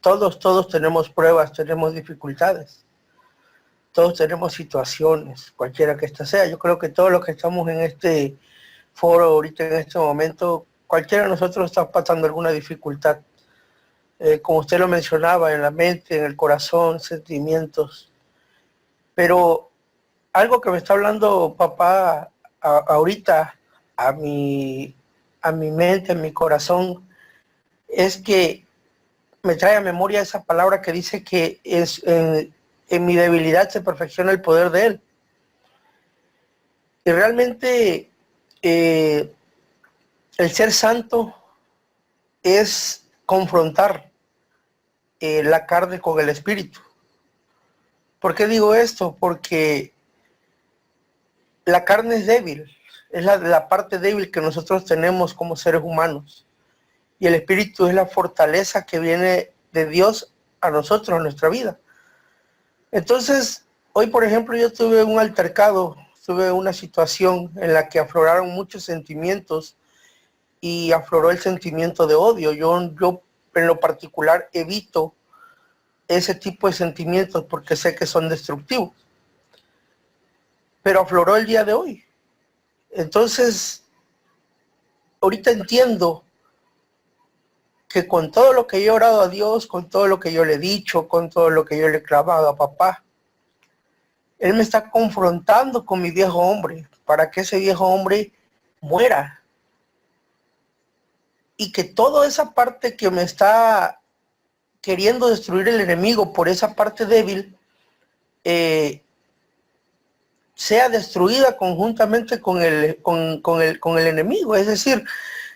Todos tenemos pruebas, tenemos dificultades, todos tenemos situaciones, cualquiera que ésta sea. Yo creo que todos los que estamos en este foro ahorita, en este momento, cualquiera de nosotros está pasando alguna dificultad. Como usted lo mencionaba, en la mente, en el corazón, sentimientos. Pero algo que me está hablando papá ahorita a mi mente, a mi corazón, es que me trae a memoria esa palabra que dice que en mi debilidad se perfecciona el poder de Él. Y realmente el ser santo es confrontar la carne con el espíritu. ¿Por qué digo esto? Porque la carne es débil, es la parte débil que nosotros tenemos como seres humanos. Y el espíritu es la fortaleza que viene de Dios a nosotros, a nuestra vida. Entonces, hoy por ejemplo yo tuve un altercado, tuve una situación en la que afloraron muchos sentimientos y afloró el sentimiento de odio. Yo en lo particular evito ese tipo de sentimientos porque sé que son destructivos. Pero afloró el día de hoy. Entonces, ahorita entiendo que con todo lo que yo he orado a Dios, con todo lo que yo le he dicho, con todo lo que yo le he clamado a papá, Él me está confrontando con mi viejo hombre para que ese viejo hombre muera. Y que toda esa parte que me está queriendo destruir el enemigo por esa parte débil, sea destruida conjuntamente con el enemigo. Es decir,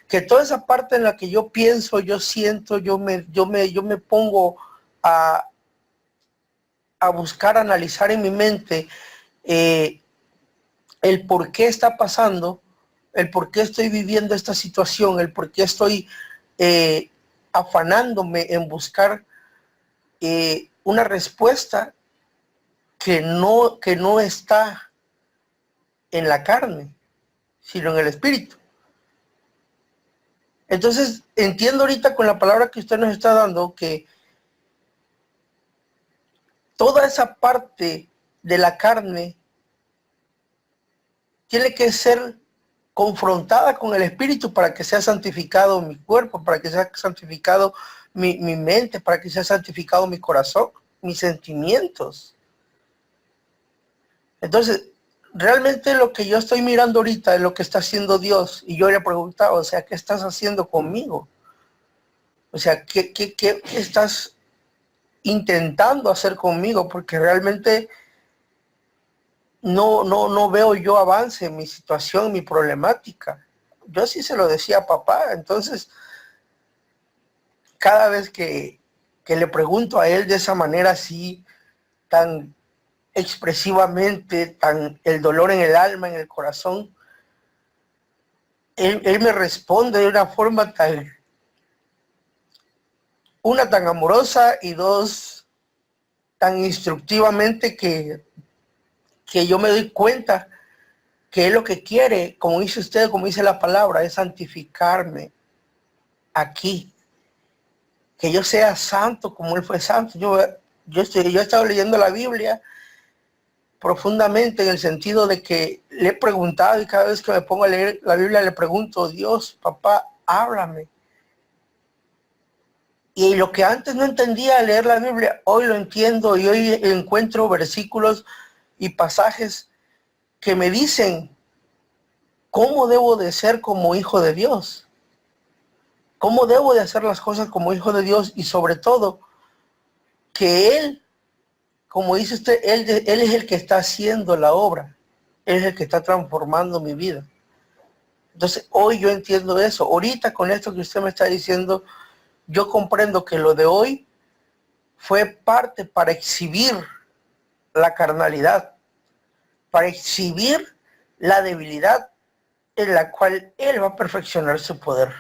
que toda esa parte en la que yo pienso, yo siento, yo me pongo a buscar, a analizar en mi mente el por qué está pasando, el por qué estoy viviendo esta situación, el por qué estoy afanándome en buscar una respuesta que no está en la carne, sino en el espíritu. Entonces, entiendo ahorita con la palabra que usted nos está dando que toda esa parte de la carne tiene que ser confrontada con el espíritu para que sea santificado mi cuerpo, para que sea santificado mi mente, para que sea santificado mi corazón, mis sentimientos. Entonces, realmente lo que yo estoy mirando ahorita es lo que está haciendo Dios. Y yo le he preguntado, o sea, ¿qué estás haciendo conmigo? O sea, ¿qué estás intentando hacer conmigo? Porque realmente no veo yo avance en mi situación, mi problemática. Yo sí se lo decía a papá. Entonces, cada vez que le pregunto a él de esa manera así, tan expresivamente, tan el dolor en el alma, en el corazón, él me responde de una forma tan amorosa y dos, tan instructivamente que yo me doy cuenta que él lo que quiere, como dice usted, como dice la palabra, es santificarme aquí, que yo sea santo como él fue santo. Yo he estado leyendo la Biblia profundamente en el sentido de que le he preguntado y cada vez que me pongo a leer la Biblia le pregunto, Dios, papá, háblame. Y lo que antes no entendía al leer la Biblia, hoy lo entiendo y hoy encuentro versículos y pasajes que me dicen cómo debo de ser como hijo de Dios, cómo debo de hacer las cosas como hijo de Dios y sobre todo que Él, como dice usted, Él es el que está haciendo la obra, Él es el que está transformando mi vida. Entonces hoy yo entiendo eso. Ahorita con esto que usted me está diciendo, yo comprendo que lo de hoy fue parte para exhibir la carnalidad, para exhibir la debilidad en la cual Él va a perfeccionar su poder.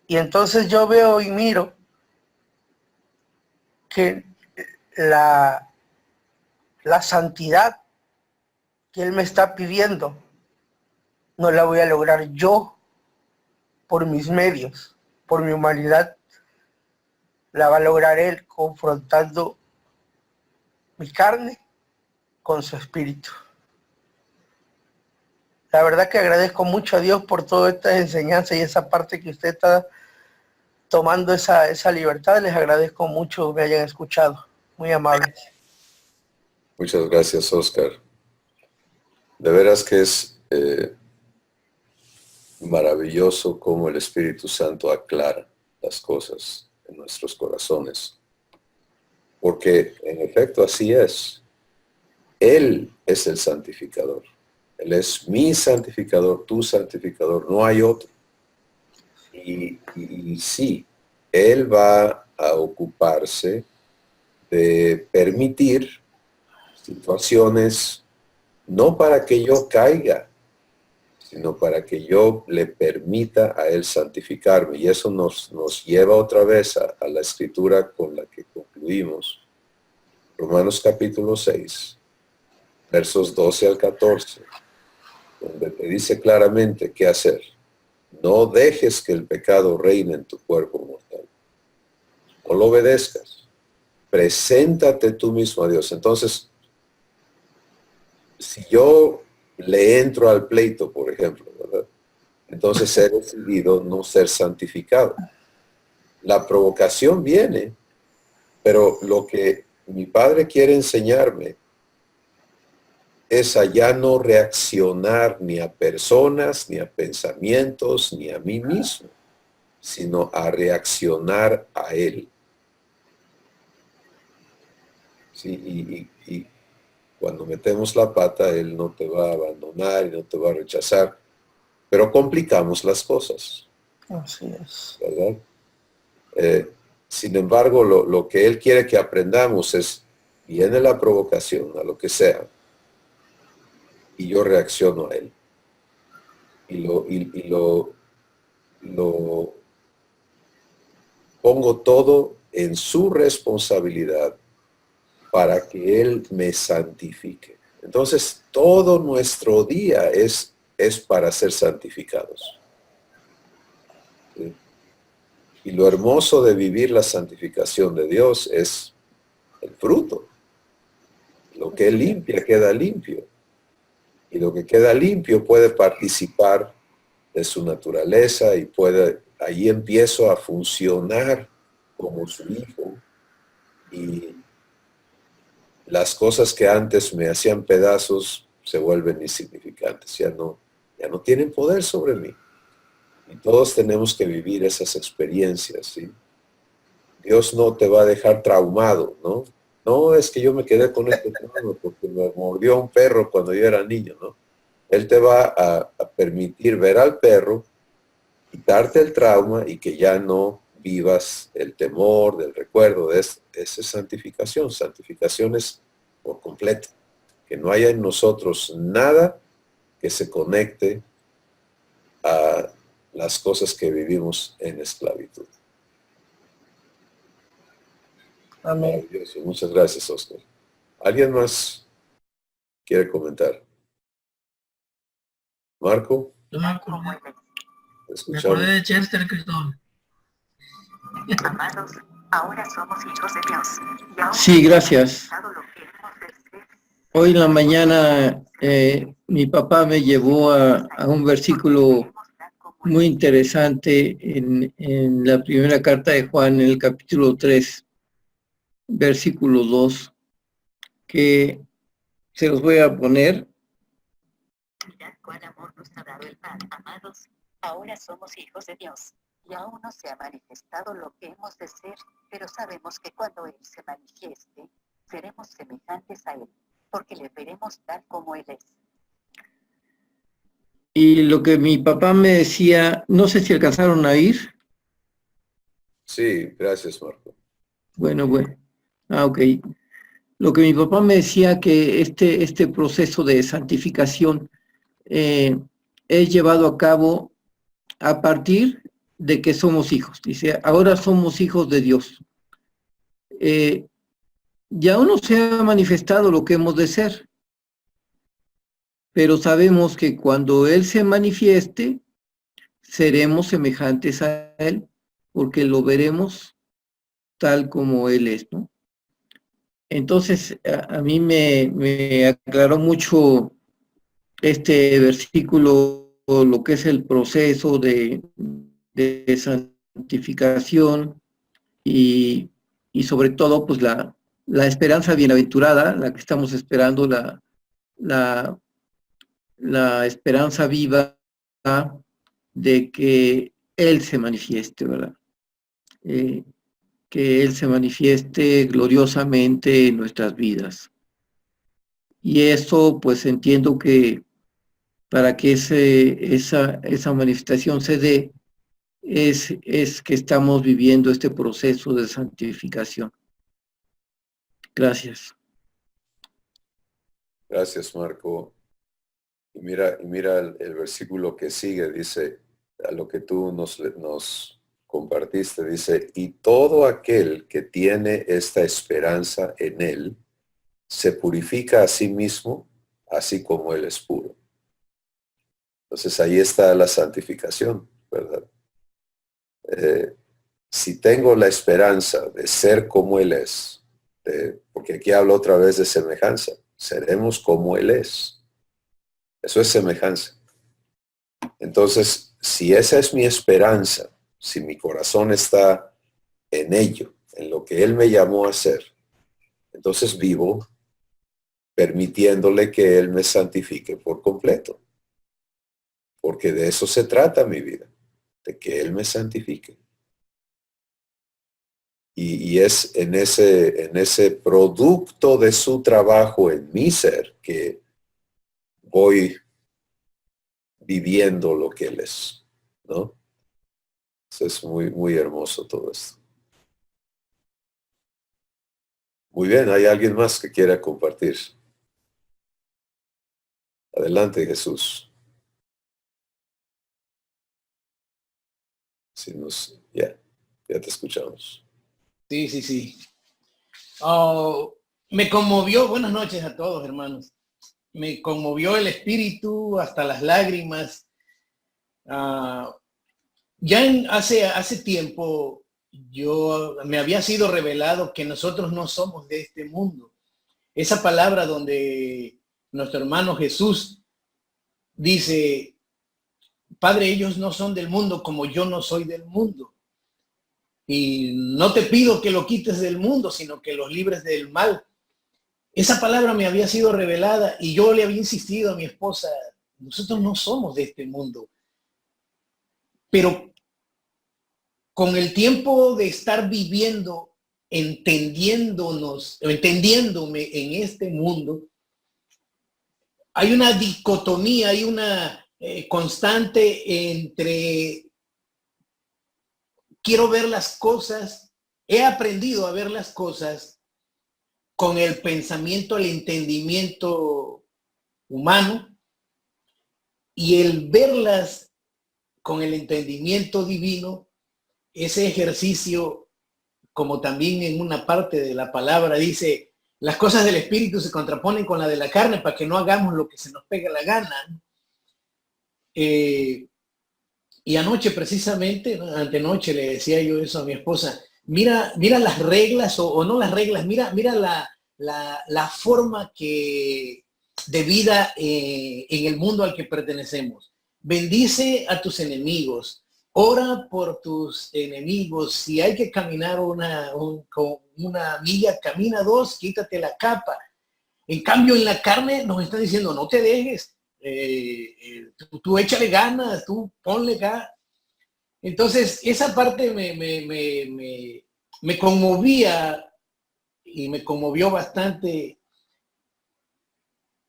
Y entonces yo veo y miro que la santidad que Él me está pidiendo, no la voy a lograr yo por mis medios, por mi humanidad. La va a lograr Él confrontando mi carne con su espíritu. La verdad que agradezco mucho a Dios por toda esta enseñanza y esa parte que usted está tomando esa libertad. Les agradezco mucho que me hayan escuchado. Muy amables. Muchas gracias, Oscar. De veras que es maravilloso cómo el Espíritu Santo aclara las cosas en nuestros corazones. Porque en efecto así es. Él es el santificador. Él es mi santificador, tu santificador, no hay otro. Y sí, Él va a ocuparse de permitir situaciones, no para que yo caiga, sino para que yo le permita a Él santificarme. Y eso nos lleva otra vez a la escritura con la que concluimos. Romanos capítulo 6, versos 12 al 14, donde te dice claramente qué hacer. No dejes que el pecado reine en tu cuerpo mortal. No lo obedezcas. Preséntate tú mismo a Dios. Entonces, si yo le entro al pleito, por ejemplo, ¿verdad? Entonces he decidido no ser santificado. La provocación viene, pero lo que mi padre quiere enseñarme es a ya no reaccionar ni a personas, ni a pensamientos, ni a mí mismo, sino a reaccionar a Él. Sí, y cuando metemos la pata, Él no te va a abandonar y no te va a rechazar, pero complicamos las cosas. Así es. ¿Verdad? Sin embargo, lo que Él quiere que aprendamos es, viene la provocación, a lo que sea, y yo reacciono a Él. Y lo pongo todo en su responsabilidad para que Él me santifique. Entonces, todo nuestro día es para ser santificados. ¿Sí? Y lo hermoso de vivir la santificación de Dios es el fruto. Lo que Él limpia queda limpio. Y lo que queda limpio puede participar de su naturaleza y ahí empiezo a funcionar como su hijo. Y las cosas que antes me hacían pedazos se vuelven insignificantes, ya no tienen poder sobre mí. Y todos tenemos que vivir esas experiencias, ¿sí? Dios no te va a dejar traumado, ¿no? No, es que yo me quedé con este trauma porque me mordió un perro cuando yo era niño, ¿no? Él te va a permitir ver al perro, quitarte el trauma y que ya no vivas el temor, del recuerdo, de esa santificación. Santificación es por completo. Que no haya en nosotros nada que se conecte a las cosas que vivimos en esclavitud. Amén. Maravilloso. Muchas gracias, Oscar. ¿Alguien más quiere comentar? Marco, Yo me acordé, ¿te me escuchamos? acordé de Chester, Cristóbal. Amados, ahora somos hijos de Dios. Y ahora Sí, gracias. todo lo que hemos de ser, Hoy en la mañana mi papá me llevó a un versículo queremos dar como muy interesante en la primera carta de Juan, en el capítulo 3, versículo 2, que se los voy a poner. mirad cuán amor nos ha dado el Padre. Amados, ahora somos hijos de Dios. Y aún no se ha manifestado lo que hemos de ser, pero sabemos que cuando Él se manifieste, seremos semejantes a Él, porque le veremos tal como Él es. Y lo que mi papá me decía, no sé si alcanzaron a oír. Sí, gracias, Marco. Bueno. Ok. Lo que mi papá me decía que este proceso de santificación es llevado a cabo a partir de que somos hijos. Dice, ahora somos hijos de Dios. Ya aún no se ha manifestado lo que hemos de ser, pero sabemos que cuando Él se manifieste, seremos semejantes a Él, porque lo veremos tal como Él es, ¿no? Entonces, a mí me aclaró mucho este versículo, lo que es el proceso de santificación y sobre todo, pues la esperanza bienaventurada, la que estamos esperando, la esperanza viva de que Él se manifieste, ¿verdad? Que Él se manifieste gloriosamente en nuestras vidas. Y eso, pues entiendo que para que esa manifestación se dé, es que estamos viviendo este proceso de santificación. Gracias. Gracias, Marco. Y mira el versículo que sigue, dice, a lo que tú nos compartiste, dice, y todo aquel que tiene esta esperanza en Él, se purifica a sí mismo, así como Él es puro. Entonces ahí está la santificación, ¿verdad? Si tengo la esperanza de ser como Él es, porque aquí hablo otra vez de semejanza, seremos como Él es. Eso es semejanza. Entonces, si esa es mi esperanza, si mi corazón está en ello, en lo que Él me llamó a ser, entonces vivo permitiéndole que Él me santifique por completo. Porque de eso se trata mi vida, de que Él me santifique. Y es en ese producto de su trabajo en mi ser que voy viviendo lo que Él es, ¿no? Eso es muy, muy hermoso todo esto. Muy bien, ¿hay alguien más que quiera compartir? Adelante, Jesús. Si ya te escuchamos. Sí. Oh, me conmovió, buenas noches a todos, hermanos. Me conmovió el espíritu hasta las lágrimas. Hace tiempo me había sido revelado que nosotros no somos de este mundo. Esa palabra donde nuestro hermano Jesús dice, Padre, ellos no son del mundo como yo no soy del mundo. Y no te pido que lo quites del mundo, sino que los libres del mal. Esa palabra me había sido revelada y yo le había insistido a mi esposa, nosotros no somos de este mundo. Pero con el tiempo de estar viviendo, entendiéndome en este mundo, hay una dicotomía, hay una constante entre quiero ver las cosas, he aprendido a ver las cosas con el pensamiento, el entendimiento humano, y el verlas con el entendimiento divino, ese ejercicio, como también en una parte de la palabra dice, las cosas del espíritu se contraponen con la de la carne para que no hagamos lo que se nos pega la gana. Y anoche precisamente, antenoche le decía yo eso a mi esposa, mira las reglas o no las reglas, mira la forma de vida en el mundo al que pertenecemos. Bendice a tus enemigos, ora por tus enemigos. Si hay que caminar una milla, camina 2, quítate la capa. En cambio, en la carne nos está diciendo, no te dejes, tú échale ganas, tú ponle ganas. Entonces, esa parte me conmovía y me conmovió bastante.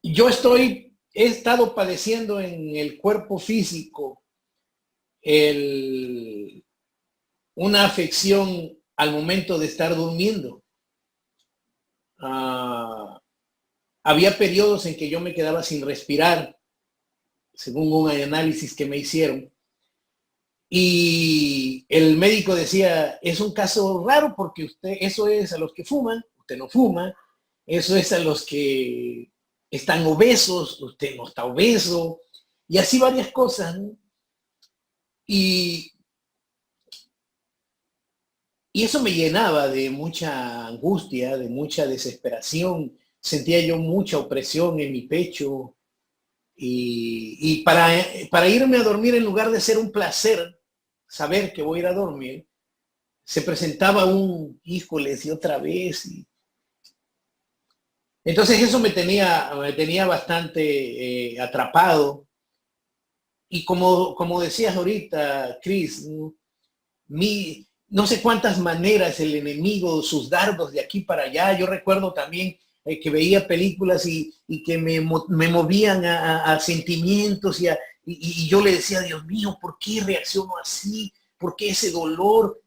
He estado padeciendo en el cuerpo físico una afección al momento de estar durmiendo. Había periodos en que yo me quedaba sin respirar, según un análisis que me hicieron. Y el médico decía, es un caso raro porque eso es a los que fuman, usted no fuma, eso es a los que están obesos, usted no está obeso, y así varias cosas, ¿no? Y eso me llenaba de mucha angustia, de mucha desesperación. Sentía yo mucha opresión en mi pecho. Y para irme a dormir, en lugar de ser un placer, saber que voy a ir a dormir, se presentaba un, híjoles, y otra vez. Entonces eso me tenía bastante atrapado. Y como decías ahorita, Chris, no sé cuántas maneras el enemigo, sus dardos de aquí para allá. Yo recuerdo también que veía películas y que me movían a sentimientos y yo le decía, Dios mío, ¿por qué reacciono así? ¿Por qué ese dolor?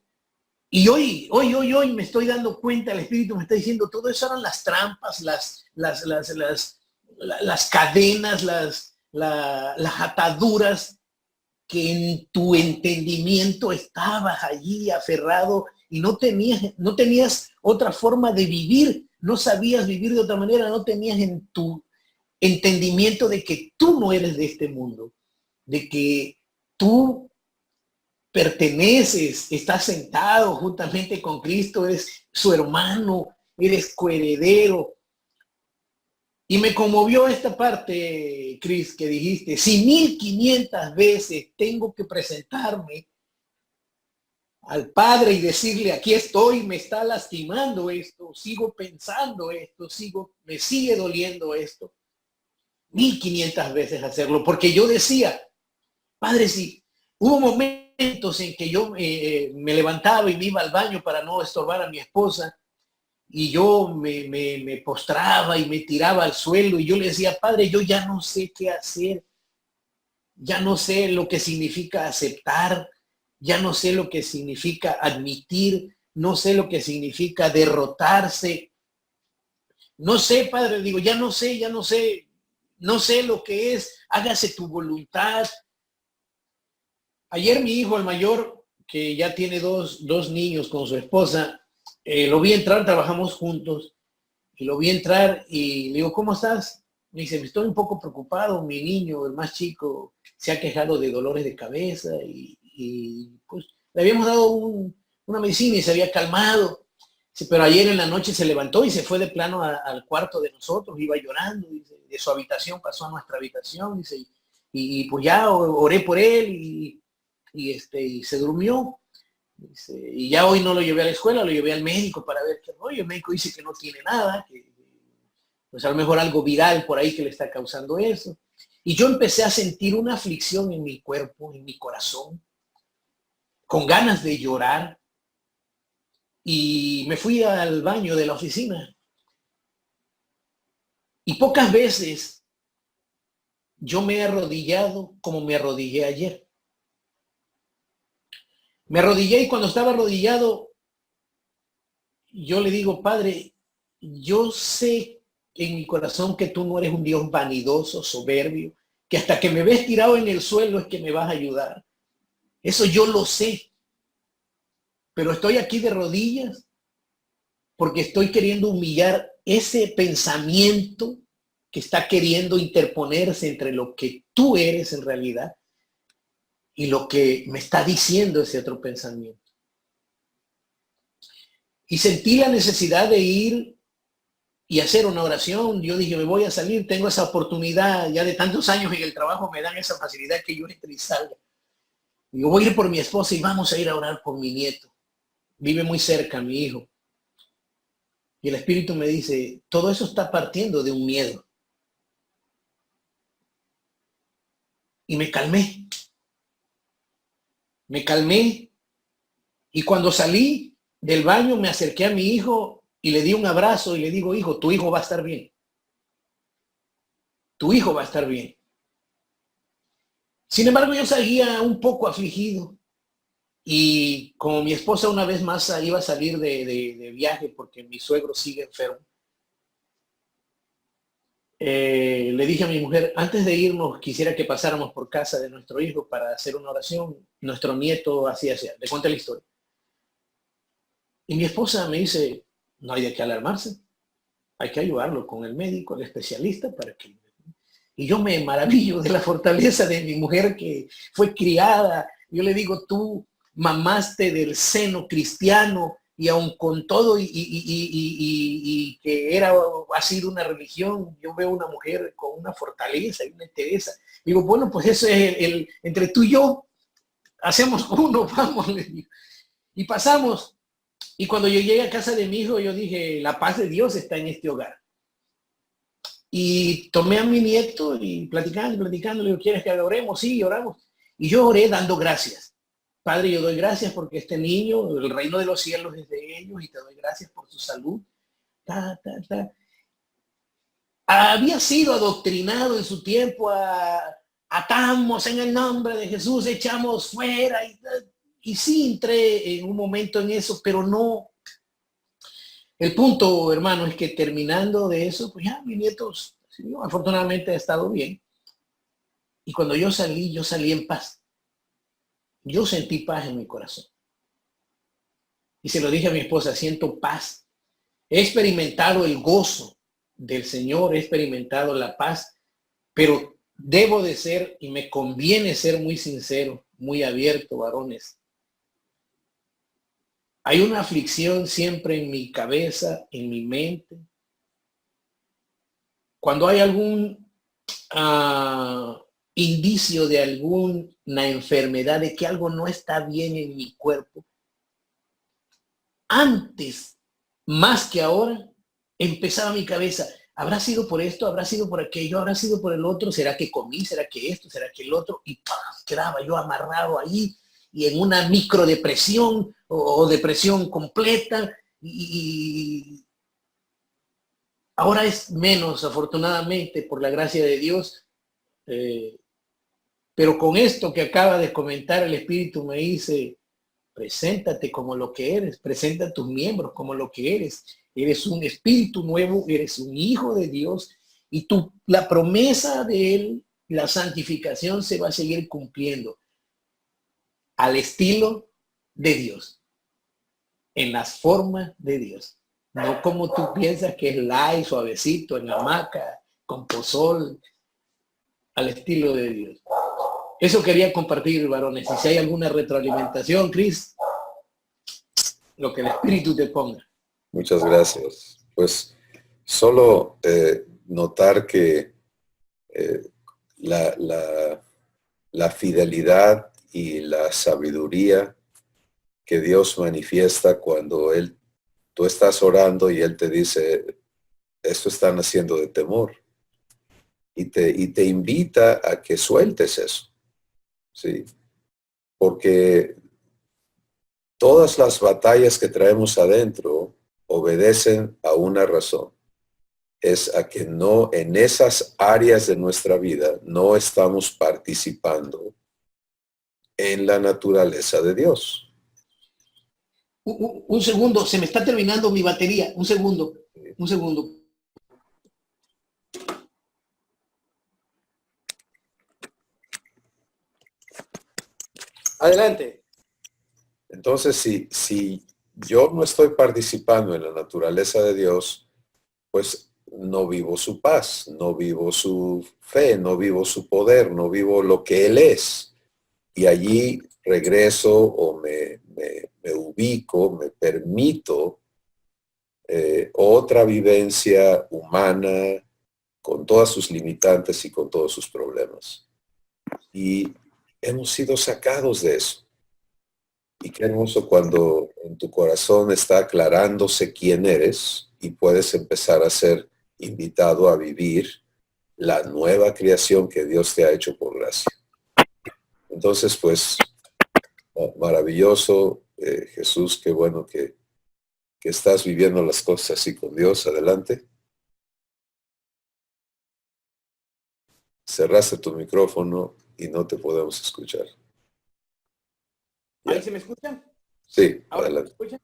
Y hoy me estoy dando cuenta, el Espíritu me está diciendo, todo eso eran las trampas, las cadenas, las ataduras que en tu entendimiento estabas allí aferrado y no tenías otra forma de vivir, no sabías vivir de otra manera, no tenías en tu entendimiento de que tú no eres de este mundo, de que tú perteneces, estás sentado juntamente con Cristo, eres su hermano, eres coheredero. Y me conmovió esta parte, Chris, que dijiste, si 1500 veces tengo que presentarme al Padre y decirle, aquí estoy, me está lastimando esto, sigo pensando esto, me sigue doliendo esto, 1500 veces hacerlo, porque yo decía, Padre, si hubo momentos en que yo me levantaba y me iba al baño para no estorbar a mi esposa, y yo me postraba y me tiraba al suelo y yo le decía, Padre, yo ya no sé qué hacer, ya no sé lo que significa aceptar, ya no sé lo que significa admitir, no sé lo que significa derrotarse, no sé, Padre, digo, no sé lo que es, hágase tu voluntad. Ayer mi hijo, el mayor, que ya tiene dos niños con su esposa, lo vi entrar, trabajamos juntos, y lo vi entrar y le digo, ¿cómo estás? Me dice, me estoy un poco preocupado, mi niño, el más chico, se ha quejado de dolores de cabeza y pues le habíamos dado una medicina y se había calmado. Dice, pero ayer en la noche se levantó y se fue de plano al cuarto de nosotros, iba llorando, dice, de su habitación pasó a nuestra habitación, dice, y pues ya oré por él y se durmió. Y ya hoy no lo llevé a la escuela, lo llevé al médico para ver qué rollo. El médico dice que no tiene nada, que pues a lo mejor algo viral por ahí que le está causando eso. Y yo empecé a sentir una aflicción en mi cuerpo, en mi corazón, con ganas de llorar. Y me fui al baño de la oficina. Y pocas veces yo me he arrodillado como me arrodillé ayer. Me arrodillé y cuando estaba arrodillado, yo le digo, Padre, yo sé en mi corazón que tú no eres un Dios vanidoso, soberbio, que hasta que me ves tirado en el suelo es que me vas a ayudar. Eso yo lo sé. Pero estoy aquí de rodillas porque estoy queriendo humillar ese pensamiento que está queriendo interponerse entre lo que tú eres en realidad y lo que me está diciendo ese otro pensamiento. Y sentí la necesidad de ir y hacer una oración. Yo dije, me voy a salir, tengo esa oportunidad, ya de tantos años en el trabajo me dan esa facilidad que yo entre y salga. Y yo voy a ir por mi esposa y vamos a ir a orar por mi nieto. Vive muy cerca mi hijo. Y el Espíritu me dice, todo eso está partiendo de un miedo. Y me calmé. Me calmé y cuando salí del baño me acerqué a mi hijo y le di un abrazo y le digo, hijo, tu hijo va a estar bien. Tu hijo va a estar bien. Sin embargo, yo seguía un poco afligido y como mi esposa una vez más iba a salir de viaje porque mi suegro sigue enfermo, le dije a mi mujer, antes de irnos quisiera que pasáramos por casa de nuestro hijo para hacer una oración. Nuestro nieto así, le conté la historia. Y mi esposa me dice, no hay de qué alarmarse. hay que ayudarlo con el médico, el especialista, para que... Y yo me maravillo de la fortaleza de mi mujer que fue criada. Yo le digo, tú mamaste del seno cristiano y aun con todo y que ha sido una religión, yo veo una mujer con una fortaleza y una entereza. Digo, bueno, pues eso es entre tú y yo, hacemos uno, vamos, le digo. Y pasamos. Y cuando yo llegué a casa de mi hijo, yo dije, la paz de Dios está en este hogar. Y tomé a mi nieto y platicando, le digo, ¿quieres que oremos? Sí, oramos. Y yo oré dando gracias. Padre, yo doy gracias porque este niño, el reino de los cielos es de ellos y te doy gracias por su salud. Había sido adoctrinado en su tiempo atamos en el nombre de Jesús, echamos fuera y sí entré en un momento en eso, pero no. El punto, hermano, es que terminando de eso, pues ya mi nieto, afortunadamente ha estado bien. Y cuando yo salí en paz. Yo sentí paz en mi corazón. Y se lo dije a mi esposa, siento paz. He experimentado el gozo del Señor, he experimentado la paz, pero debo de ser, y me conviene ser muy sincero, muy abierto, varones. Hay una aflicción siempre en mi cabeza, en mi mente. Cuando hay algún indicio de alguna enfermedad, de que algo no está bien en mi cuerpo, antes, más que ahora, empezaba mi cabeza, ¿habrá sido por esto? ¿Habrá sido por aquello? ¿Habrá sido por el otro? ¿Será que comí? ¿Será que esto? ¿Será que el otro? Y ¡pam! Quedaba yo amarrado ahí y en una microdepresión o depresión completa. Y ahora es menos, afortunadamente, por la gracia de Dios. Pero con esto que acaba de comentar, el Espíritu me dice, preséntate como lo que eres, presenta a tus miembros como lo que eres. Eres un espíritu nuevo, eres un hijo de Dios y la promesa de Él, la santificación se va a seguir cumpliendo al estilo de Dios, en las formas de Dios. No como tú piensas que es light, suavecito, en la hamaca, con pozol, al estilo de Dios. Eso quería compartir, varones. Y si hay alguna retroalimentación, Cris, lo que el Espíritu te ponga. Muchas gracias. Pues solo notar que la fidelidad y la sabiduría que Dios manifiesta cuando tú estás orando y Él te dice, esto están haciendo de temor. Y te invita a que sueltes eso. ¿Sí? Porque todas las batallas que traemos adentro obedecen a una razón. Es a que no, en esas áreas de nuestra vida, no estamos participando en la naturaleza de Dios. Un segundo, se me está terminando mi batería. Un segundo. Adelante. Entonces, si yo no estoy participando en la naturaleza de Dios, pues no vivo su paz, no vivo su fe, no vivo su poder, no vivo lo que Él es. Y allí regreso o me ubico, me permito otra vivencia humana con todas sus limitantes y con todos sus problemas. Y hemos sido sacados de eso. Y qué hermoso cuando en tu corazón está aclarándose quién eres y puedes empezar a ser invitado a vivir la nueva creación que Dios te ha hecho por gracia. Entonces, pues, maravilloso, Jesús, qué bueno que estás viviendo las cosas así con Dios. Adelante. Cerraste tu micrófono y no te podemos escuchar. ¿Ahí se me escucha? Sí, ¿Ahora adelante. se me escucha?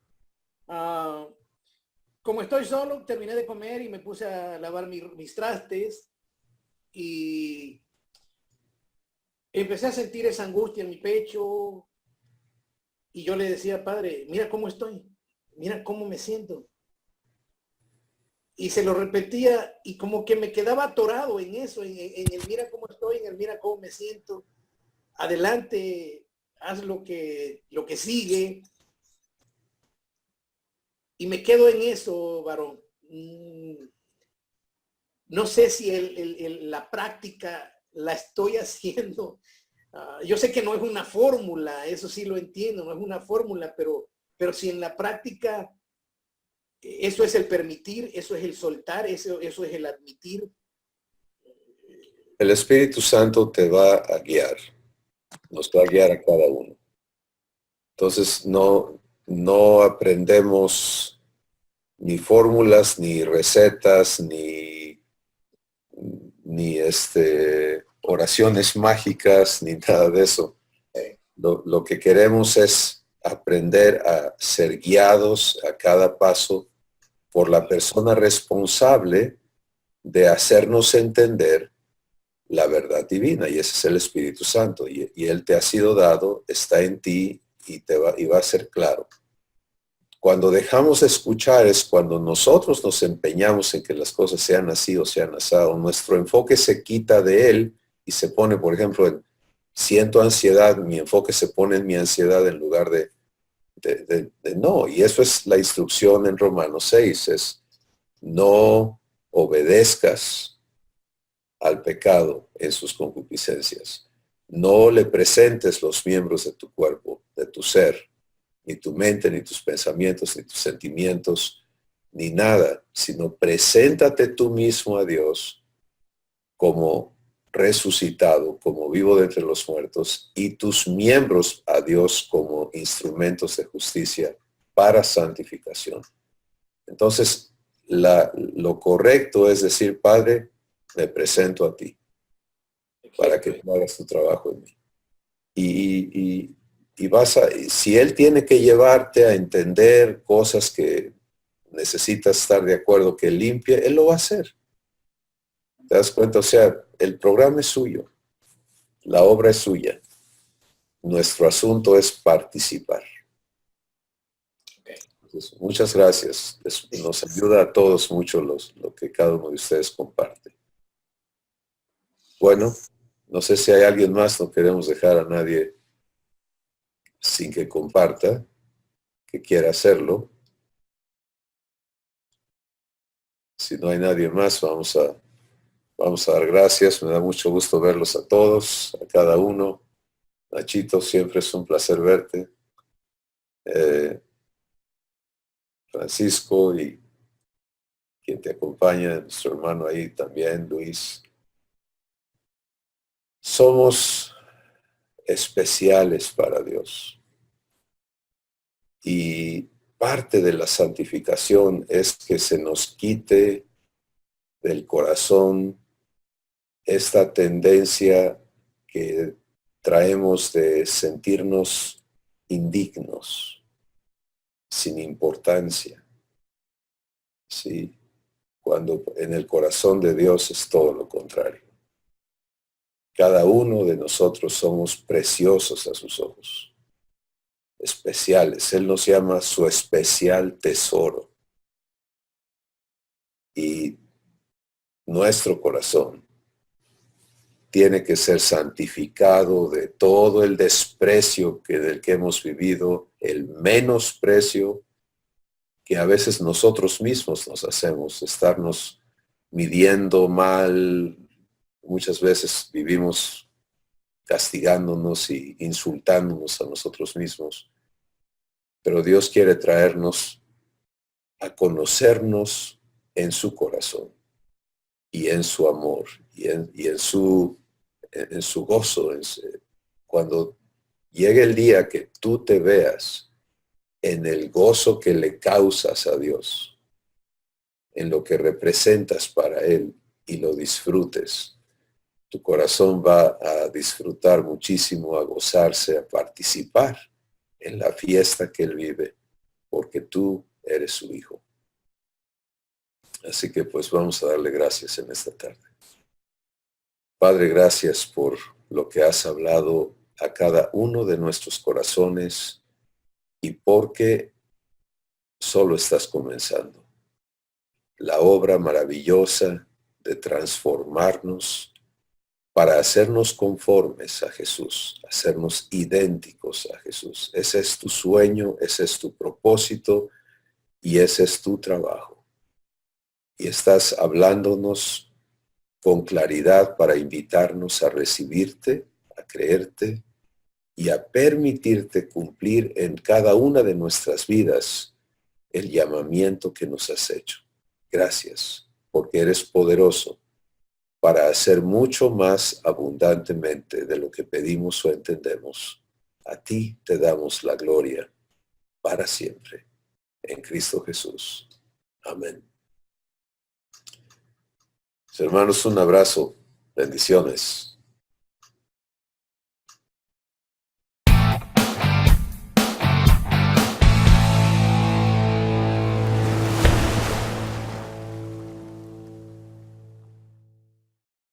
Como estoy solo, terminé de comer y me puse a lavar mis trastes y empecé a sentir esa angustia en mi pecho y yo le decía, Padre, mira cómo estoy, mira cómo me siento. y se lo repetía y como que me quedaba atorado en eso, en el mira cómo estoy, en el mira cómo me siento. Adelante, haz lo que sigue. Y me quedo en eso, varón. No sé si la práctica la estoy haciendo. Yo sé que no es una fórmula, eso sí lo entiendo, no es una fórmula, pero si en la práctica eso es el permitir, eso es el soltar, eso es el admitir. El Espíritu Santo te va a guiar, nos va a guiar a cada uno. Entonces no aprendemos ni fórmulas, ni recetas, ni oraciones mágicas, ni nada de eso. Lo que queremos es aprender a ser guiados a cada paso por la persona responsable de hacernos entender la verdad divina, y ese es el Espíritu Santo, y Él te ha sido dado, está en ti, y va a ser claro. Cuando dejamos de escuchar es cuando nosotros nos empeñamos en que las cosas sean así o sean asado. Nuestro enfoque se quita de Él y se pone, por ejemplo, en siento ansiedad, mi enfoque se pone en mi ansiedad en lugar de no. Y eso es la instrucción en Romanos 6, es no obedezcas al pecado en sus concupiscencias. No le presentes los miembros de tu cuerpo, de tu ser, ni tu mente, ni tus pensamientos, ni tus sentimientos, ni nada, sino preséntate tú mismo a Dios como resucitado, como vivo de entre los muertos, y tus miembros a Dios como instrumentos de justicia para santificación. Entonces, lo correcto es decir, Padre, me presento a ti para que tú hagas tu trabajo en mí. Y si Él tiene que llevarte a entender cosas que necesitas estar de acuerdo que limpie, Él lo va a hacer. ¿Te das cuenta? O sea, el programa es suyo, la obra es suya. Nuestro asunto es participar. Entonces, muchas gracias. Nos ayuda a todos mucho lo que cada uno de ustedes comparte. Bueno, no sé si hay alguien más, no queremos dejar a nadie sin que comparta, que quiera hacerlo. Si no hay nadie más, vamos a dar gracias. Me da mucho gusto verlos a todos, a cada uno. Nachito, siempre es un placer verte. Francisco y quien te acompaña, nuestro hermano ahí también, Luis. Somos especiales para Dios. Y parte de la santificación es que se nos quite del corazón esta tendencia que traemos de sentirnos indignos, sin importancia. Sí, cuando en el corazón de Dios es todo lo contrario. Cada uno de nosotros somos preciosos a sus ojos, especiales. Él nos llama su especial tesoro. Y nuestro corazón tiene que ser santificado de todo el desprecio del que hemos vivido, el menosprecio que a veces nosotros mismos nos hacemos, estarnos midiendo mal. Muchas veces vivimos castigándonos y insultándonos a nosotros mismos. Pero Dios quiere traernos a conocernos en su corazón y en su amor y en su gozo. Cuando llegue el día que tú te veas en el gozo que le causas a Dios, en lo que representas para Él y lo disfrutes, tu corazón va a disfrutar muchísimo, a gozarse, a participar en la fiesta que Él vive, porque tú eres su hijo. Así que pues vamos a darle gracias en esta tarde. Padre, gracias por lo que has hablado a cada uno de nuestros corazones y porque solo estás comenzando. la obra maravillosa de transformarnos para hacernos conformes a Jesús, hacernos idénticos a Jesús. Ese es tu sueño, ese es tu propósito y ese es tu trabajo. Y estás hablándonos con claridad para invitarnos a recibirte, a creerte y a permitirte cumplir en cada una de nuestras vidas el llamamiento que nos has hecho. Gracias, porque eres poderoso para hacer mucho más abundantemente de lo que pedimos o entendemos. A ti te damos la gloria para siempre. En Cristo Jesús. Amén. Hermanos, un abrazo. Bendiciones.